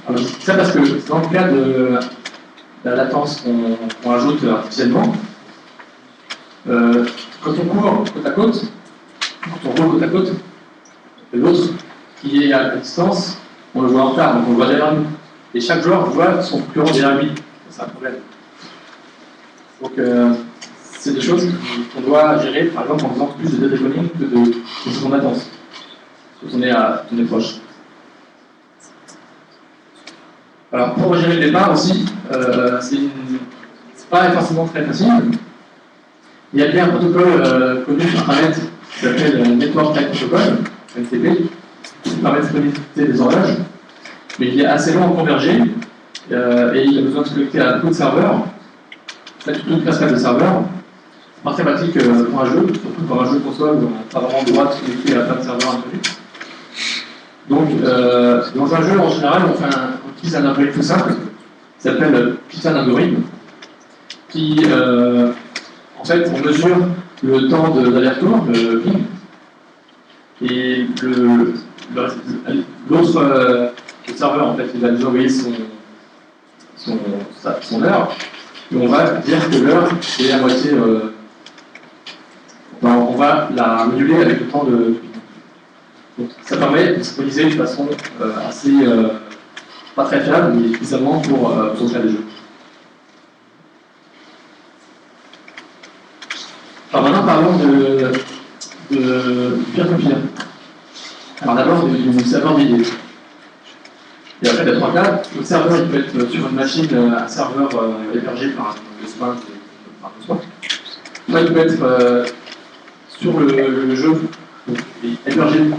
Alors, je dis ça parce que dans le cas de la latence qu'on ajoute artificiellement, quand on court côte à côte, quand on roule côte à côte, l'autre qui est à distance, on le voit en retard, donc on le voit derrière nous. Et chaque joueur voit son concurrent derrière lui. C'est un problème. Donc, c'est des choses qu'on doit gérer, par exemple, en faisant plus de téléphoning que de secondes de latence. Quand on est proche. Alors, pour gérer le départ aussi, c'est pas forcément très facile. Il y a bien un protocole connu sur Internet qui s'appelle Network Type Protocol, NTP, qui permet de connecter des horloges, mais il est assez long à converger et il a besoin de se connecter à beaucoup de serveurs, en fait, toute une cascade de serveurs. C'est pas très pratique pour un jeu, surtout pour un jeu console où on n'a pas vraiment le droit de se connecter à plein de serveurs inconnus. Donc, dans un jeu, en général, on utilise un algorithme tout simple qui s'appelle Python algorithme, qui, en fait, on mesure le temps d'aller-retour, le ping, et l'autre serveur, en fait, il va nous envoyer son heure, et on va dire que l'heure est à moitié. On va la moduler avec le temps de ping. Donc, ça permet de synchroniser de façon assez pas très fiable, mais suffisamment pour faire des jeux. Alors maintenant, parlons de peer-to-peer. Alors d'abord, du serveur dédié. Et après, il y a trois cas. Le serveur, il peut être sur une machine, un serveur hébergé par le SPAN, soit il peut être sur le jeu, hébergé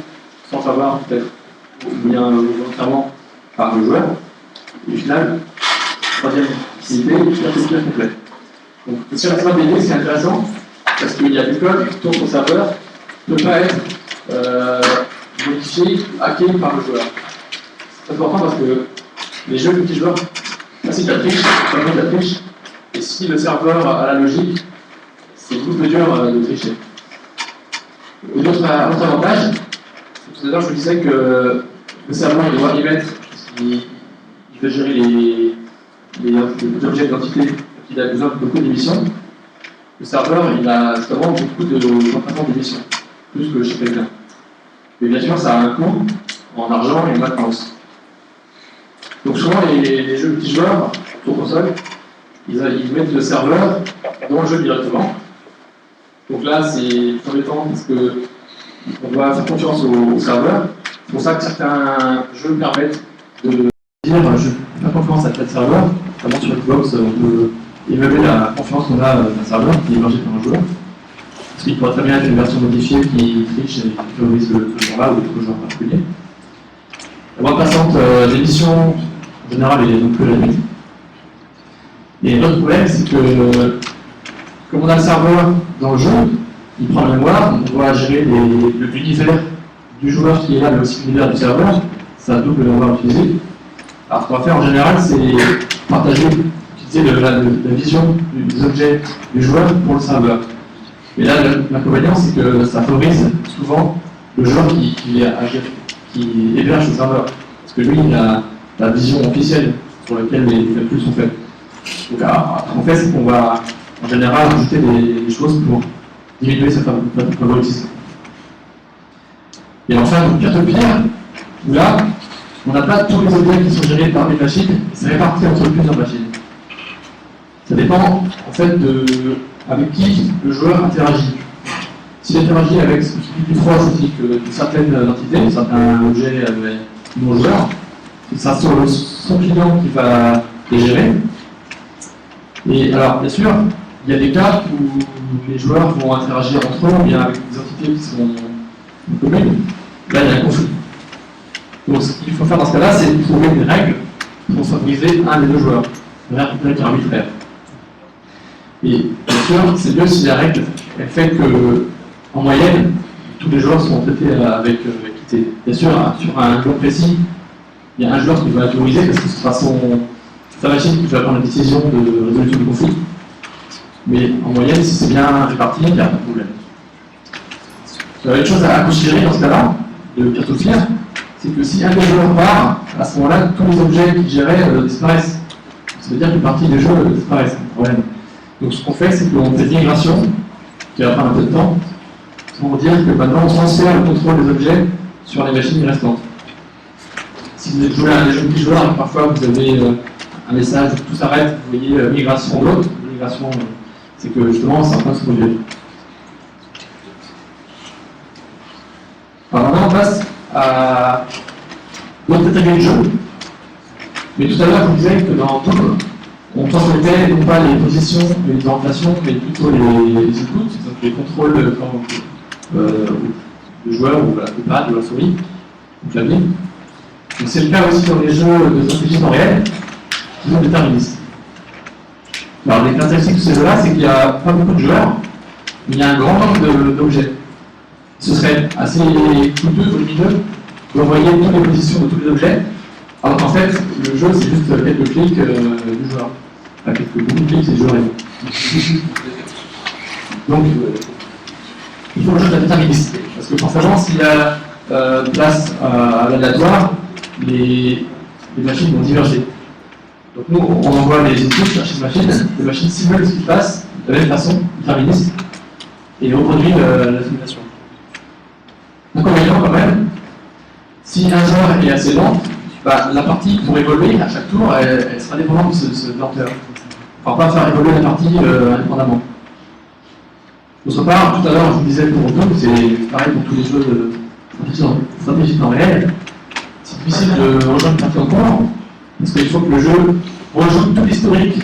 sans savoir peut-être, ou bien volontairement par le joueur. Et au final, troisième possibilité, peer-to-peer complet. Donc le serveur dédié, c'est intéressant, parce qu'il y a du code qui tourne au serveur, ne peut pas être modifié, hacké par le joueur. C'est important parce que les jeux multijoueurs facilitent la triche, permettent la triche, et si le serveur a la logique, c'est beaucoup plus dur de tricher. Autre avantage, tout à l'heure je vous disais que le serveur il doit émettre, parce qu'il veut gérer les objets d'identité, il a besoin de beaucoup d'émissions. Le serveur, il a justement beaucoup de d'émissions, plus que chez quelqu'un. Mais bien sûr, ça a un coût en argent et en maintenance. Donc souvent, les jeux multijoueurs, sur console, ils mettent le serveur dans le jeu directement. Donc là, c'est embêtant parce qu'on doit faire confiance au serveur. C'est pour ça que certains jeux permettent de dire je fais confiance à tel serveur, notamment sur Xbox, on peut évaluer la confiance qu'on a d'un serveur qui est hébergé par un joueur. Parce qu'il pourrait très bien être une version modifiée qui triche et qui favorise ce joueur-là ou d'autres joueurs particuliers. La bande passante d'émission, en général, est non plus la limite. Et l'autre problème, c'est que, comme on a le serveur dans le jeu, il prend la mémoire, on doit gérer l'univers du joueur qui est là, mais aussi l'univers du serveur, ça double mémoire utilisée. Alors, ce qu'on va faire en général, c'est partager, utiliser la vision des objets du joueur pour le serveur. Et là, l'inconvénient, c'est que ça favorise souvent le joueur qui héberge le serveur. Parce que lui, il a la vision officielle sur laquelle les calculs sont faits. Donc, ce qu'on fait, c'est qu'on va en général ajouter des choses pour diminuer cette favoritisme. Et enfin, donc, peer-to-peer, où là, on n'a pas tous les objets qui sont gérés par des machines, et c'est réparti entre plusieurs machines. Ça dépend, en fait, avec qui le joueur interagit. S'il interagit avec ce qui est plus proche aussi que certaines entités, certains objets non joueurs, c'est ça son client qui va les gérer. Et alors, bien sûr, il y a des cas où les joueurs vont interagir entre eux, ou bien avec des entités qui sont communes. Là, il y a un conflit. Donc, ce qu'il faut faire dans ce cas-là, c'est trouver des règles pour favoriser un des deux joueurs, une règle arbitraire. Et bien sûr, c'est mieux si la règle elle fait que, en moyenne, tous les joueurs sont traités avec équité. Bien sûr, sur un joueur précis, il y a un joueur qui va autoriser parce que ce sera sa machine qui va prendre la décision de résolution de conflit. Mais en moyenne, si c'est bien réparti, il n'y a pas de problème. Une chose à considérer dans ce cas-là, de peer-to-peer, c'est que si un des joueurs part, à ce moment-là, tous les objets qu'il gérait disparaissent. Ça veut dire qu'une partie des jeux disparaissent, c'est un problème. Donc ce qu'on fait, c'est qu'on fait une migration qui va prendre un peu de temps, pour dire que maintenant on transfère le contrôle des objets sur les machines restantes. Si vous êtes joué à des jeux multijoueurs, parfois vous avez un message, tout s'arrête, vous voyez migration d'autres. Migration, c'est que justement c'est en train de se produire. Alors maintenant on passe à l'autre catégorie de jeu. Mais tout à l'heure je vous disais que dans Doom, on transmettait non pas les positions et les orientations, mais plutôt les inputs, donc les contrôles du joueur ou du pad, de la souris, du clavier. Donc c'est le cas aussi dans les jeux de stratégie en réel, qui sont déterministes. Alors les caractéristiques de ces jeux-là, c'est qu'il n'y a pas beaucoup de joueurs, mais il y a un grand nombre d'objets. Ce serait assez coûteux, volumineux, d'envoyer toutes les positions de tous les objets, alors qu'en fait, le jeu c'est juste quelques clics du joueur. Enfin, beaucoup de clics, c'est le joueur. Donc, il faut un jeu de la déterministe. Parce que forcément, s'il y a place à l'aléatoire, les machines vont diverger. Donc nous, on envoie les inputs à chaque machine, les machines simulent ce qui se passe de la même façon, déterministe, et reproduit la simulation. Inconvénient quand même, si un joueur est assez lent, la partie pour évoluer à chaque tour, elle sera dépendante de cette lenteur. Enfin, pas faire évoluer la partie indépendamment. D'autre part, tout à l'heure, je vous disais pour Doom, c'est pareil pour tous les jeux de stratégie en réel. C'est difficile de rejoindre une partie en cours, parce qu'il faut que le jeu rejoue tout l'historique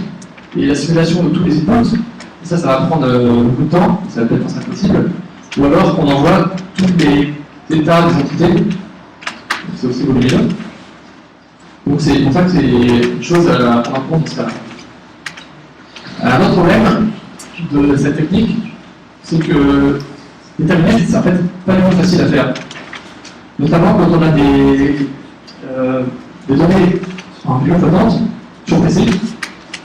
et la simulation de tous les inputs. Et ça va prendre beaucoup de temps, ça va peut-être être impossible. Ou alors qu'on envoie tous les états des entités, c'est aussi volumineux. Donc c'est pour ça que c'est une chose à prendre en compte dans ce cas-là. Un autre problème de cette technique, c'est que déterminer, c'est en fait pas vraiment facile à faire. Notamment quand on a des données en flottantes sur PC.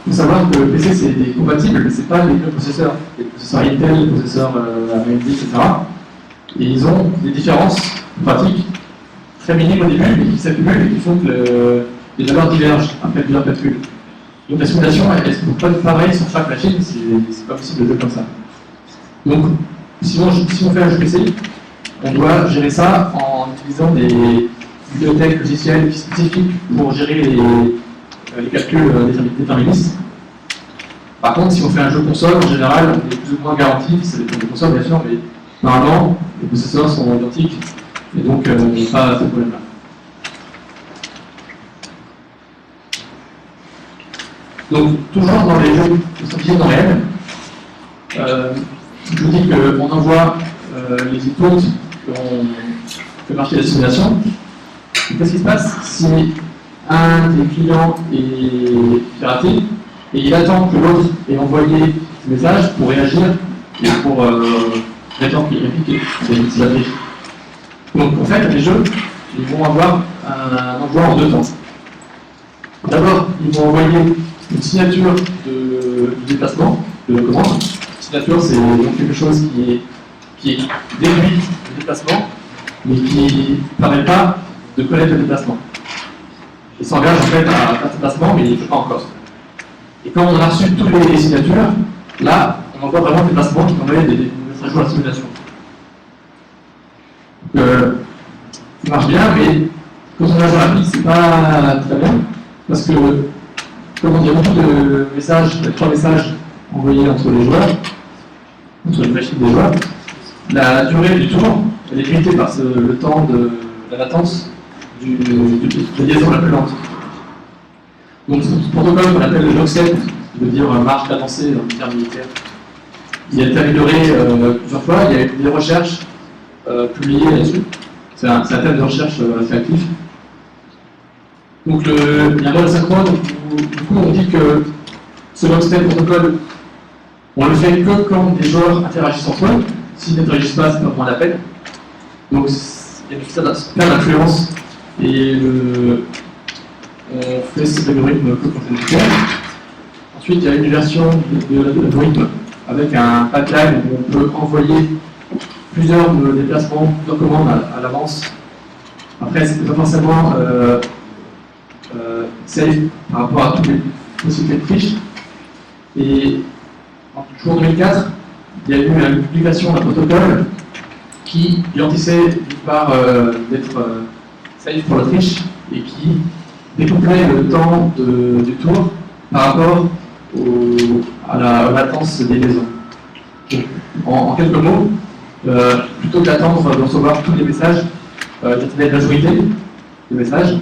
Il faut savoir que le PC c'est compatible, mais ce n'est pas les deux processeurs. Les processeurs Intel, les processeurs AMD, etc. Et ils ont des différences pratiques très minimes au début, mais qui s'accumulent et qui font que les valeurs divergent après plusieurs calculs. Donc la simulation, elle ne peut pas être pareille sur chaque machine, c'est pas possible de faire comme ça. Donc, si on fait un jeu PC, on doit gérer ça en utilisant des bibliothèques logicielles spécifiques pour gérer les calculs déterministes. Par contre, si on fait un jeu console, en général, on est plus ou moins garanti, ça dépend des consoles bien sûr, mais normalement, les processeurs sont identiques, et donc on n'a pas ce problème-là. Donc, toujours dans les jeux de stratégie en réel, je vous dis qu'on envoie les inputs, qu'on fait marcher la simulation. Qu'est-ce qui se passe si un des clients est piraté et il attend que l'autre ait envoyé ce message pour réagir et pour répliquer. C'est la triche. Donc en fait, les jeux ils vont avoir un envoi en deux temps. D'abord, ils vont envoyer une signature de déplacement, de commande. Signature, c'est donc quelque chose qui est déduit du déplacement, mais qui ne permet pas de connaître le déplacement. Il s'engage en fait à faire un déplacement, mais il ne le fait pas encore. Et quand on a reçu toutes les signatures, là, on envoie vraiment des déplacements qui envoient des messages à jour à la simulation. Donc, ça marche bien, mais quand on a rapide, c'est pas très bien, parce que comme il y a beaucoup de messages, il y a 3 messages envoyés entre les joueurs, entre les machines des joueurs, la durée du tour, elle est limitée par le temps de la latence de la liaison la plus lente. Donc ce protocole qu'on appelle le lockset, qui veut dire marche cadencée dans le terme militaire, il a été amélioré plusieurs fois, il y a eu des recherches publiées là-dessus. C'est un thème de recherche assez actif. Donc il y a un mode synchrone, du coup on dit que ce lockset protocole, on le fait que quand des joueurs interagissent entre eux. S'ils n'interagissent pas, c'est pas vraiment la peine. Donc il y a plein d'influence et on fait cet algorithme que quand c'est nécessaire. Ensuite, il y a une version de l'algorithme avec un pipeline où on peut envoyer plusieurs déplacements, plusieurs commandes à l'avance. Après, c'est pas forcément safe par rapport à toutes les possibilités de triche. Et toujours en 2004, il y a eu une publication d'un protocole qui garantissait d'une part d'être safe pour l'Autriche et qui découplait le temps du tour par rapport à la latence des liaisons. Donc, en quelques mots, plutôt que d'attendre de recevoir tous les messages, j'attendais la majorité des messages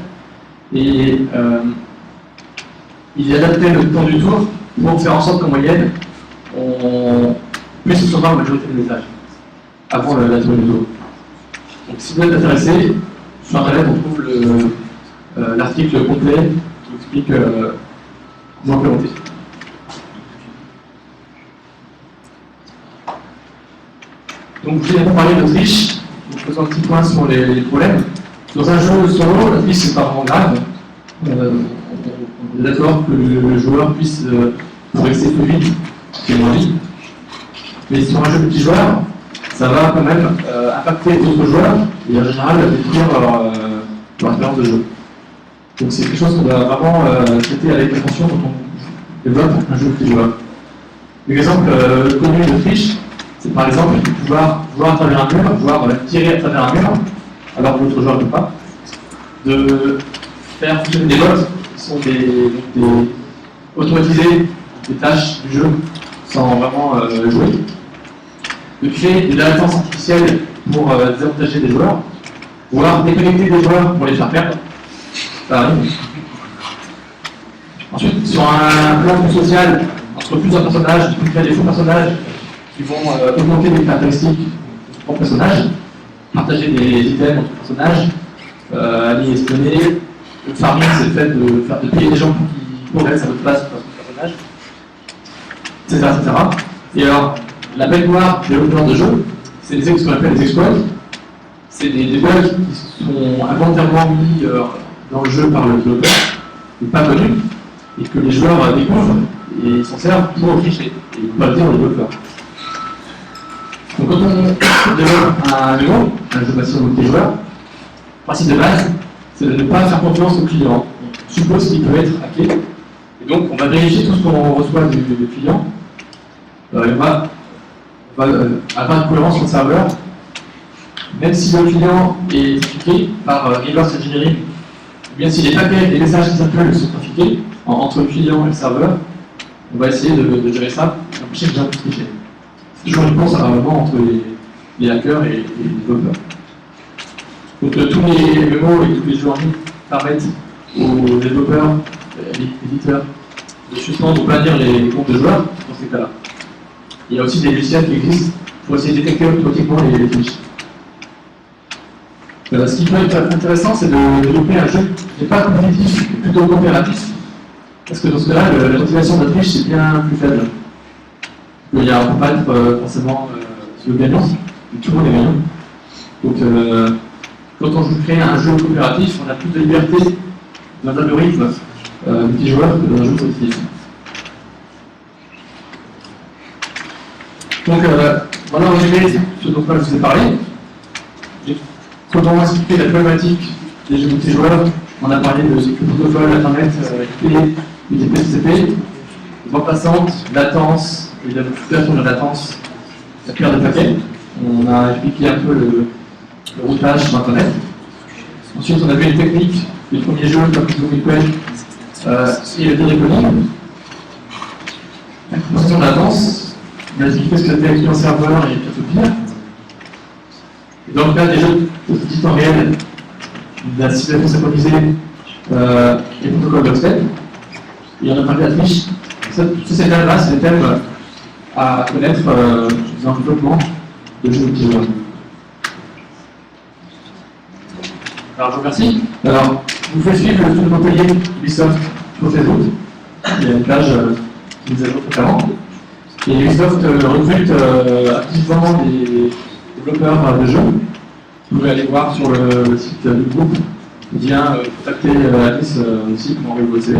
et il adaptait le temps du tour pour faire en sorte qu'en moyenne, on puisse recevoir la majorité des messages avant la durée du tour. Donc si vous êtes intéressé, sur Internet on trouve l'article complet qui explique comment implémenter. Donc je viens de parler d'Autriche, donc faisons un petit point sur les problèmes. Dans un jeu solo, l'Autriche c'est pas vraiment grave. On est d'accord que le joueur puisse progresser plus vite qu'il a envie. Mais sur un jeu multijoueur, ça va quand même impacter d'autres joueurs et en général détruire leur expérience de jeu. Donc c'est quelque chose qu'on doit vraiment traiter avec attention quand on développe un jeu multijoueur. L'exemple connu d'Autriche, c'est par exemple de pouvoir voir à travers un mur, pouvoir tirer à travers un mur, alors que l'autre joueur ne peut pas, de faire fonctionner des bots qui sont automatiser des tâches du jeu sans vraiment jouer, de créer des latences artificielles pour désavantager des joueurs, voire déconnecter des joueurs pour les faire perdre. Ça arrive. Ensuite, sur un plan plus social, entre plusieurs personnages, tu peux créer des faux personnages qui vont augmenter les caractéristiques de ton personnage, partager des items entre personnages, aller espionner. Le farming, c'est le fait de payer des gens pour qu'ils progressent à votre place pour son personnage, etc., etc. Et alors, la bête noire des développeurs de jeu, c'est ce qu'on appelle des exploits. C'est des bugs qui sont involontairement mis dans le jeu par le développeur, mais pas connus, et que les joueurs découvrent et s'en servent pour tricher, et pas le dire aux développeurs. Donc quand on développe un niveau, un jeu massif multijoueur, le principe de base, c'est de ne pas faire confiance au client. On suppose qu'il peut être hacké, et donc on va vérifier tout ce qu'on reçoit du client. On va avoir une cohérence sur le serveur, même si le client est trafiqué par reverse engineering, ou bien si les paquets et les messages qui circulent sont trafiqués entre le client et le serveur, on va essayer de gérer ça et empêcher que les gens puissent tricher. C'est toujours une course à l'armement entre les hackers et les développeurs. Donc tous les MMO et tous les jeux en ligne permettent aux développeurs, éditeurs, de suspendre ou bannir les comptes de joueurs dans ces cas-là. Il y a aussi des logiciels qui existent pour essayer de détecter automatiquement les triches. Ce qui peut être intéressant, c'est de développer un jeu qui n'est pas compétitif, mais plutôt coopératif. Parce que dans ce cas-là, la motivation de la triche est bien plus faible. On ne peut pas être forcément sur le gagnant, mais tout le monde est gagnant. Donc, quand on crée un jeu coopératif, on a plus de liberté dans l'algorithme multijoueur que dans un jeu compétitif. Donc, voilà en résumé ce dont je vous ai parlé. Quand on va expliquer la problématique des jeux multijoueurs, on a parlé de protocole, Internet, IP, UDP, TCP, bande passante, latence, et la fluctuation de la latence, la cuillère de paquets. On a expliqué un peu le routage sur Internet. Ensuite, on a vu une technique du premier jeu, comme Google et le decoding. La composition de la latence. On a expliqué ce que c'était client-serveur et peer-to-peer. Et dans le cas des jeux de temps réel, la civilisation synchronisée et le protocole d'Oxford, et on a parlé de la triche. Tous ces thèmes-là, c'est des thèmes à connaître dans le développement de jeux multijoueurs. Alors, je vous remercie. Alors, je vous fais suivre le film Montpellier Ubisoft sur Facebook. Il y a une page qui nous ajoute fréquemment. Et Ubisoft recrute activement des développeurs de jeux. Vous pouvez aller voir sur le site du groupe ou bien contacter Alice aussi pour envoyer vos CV.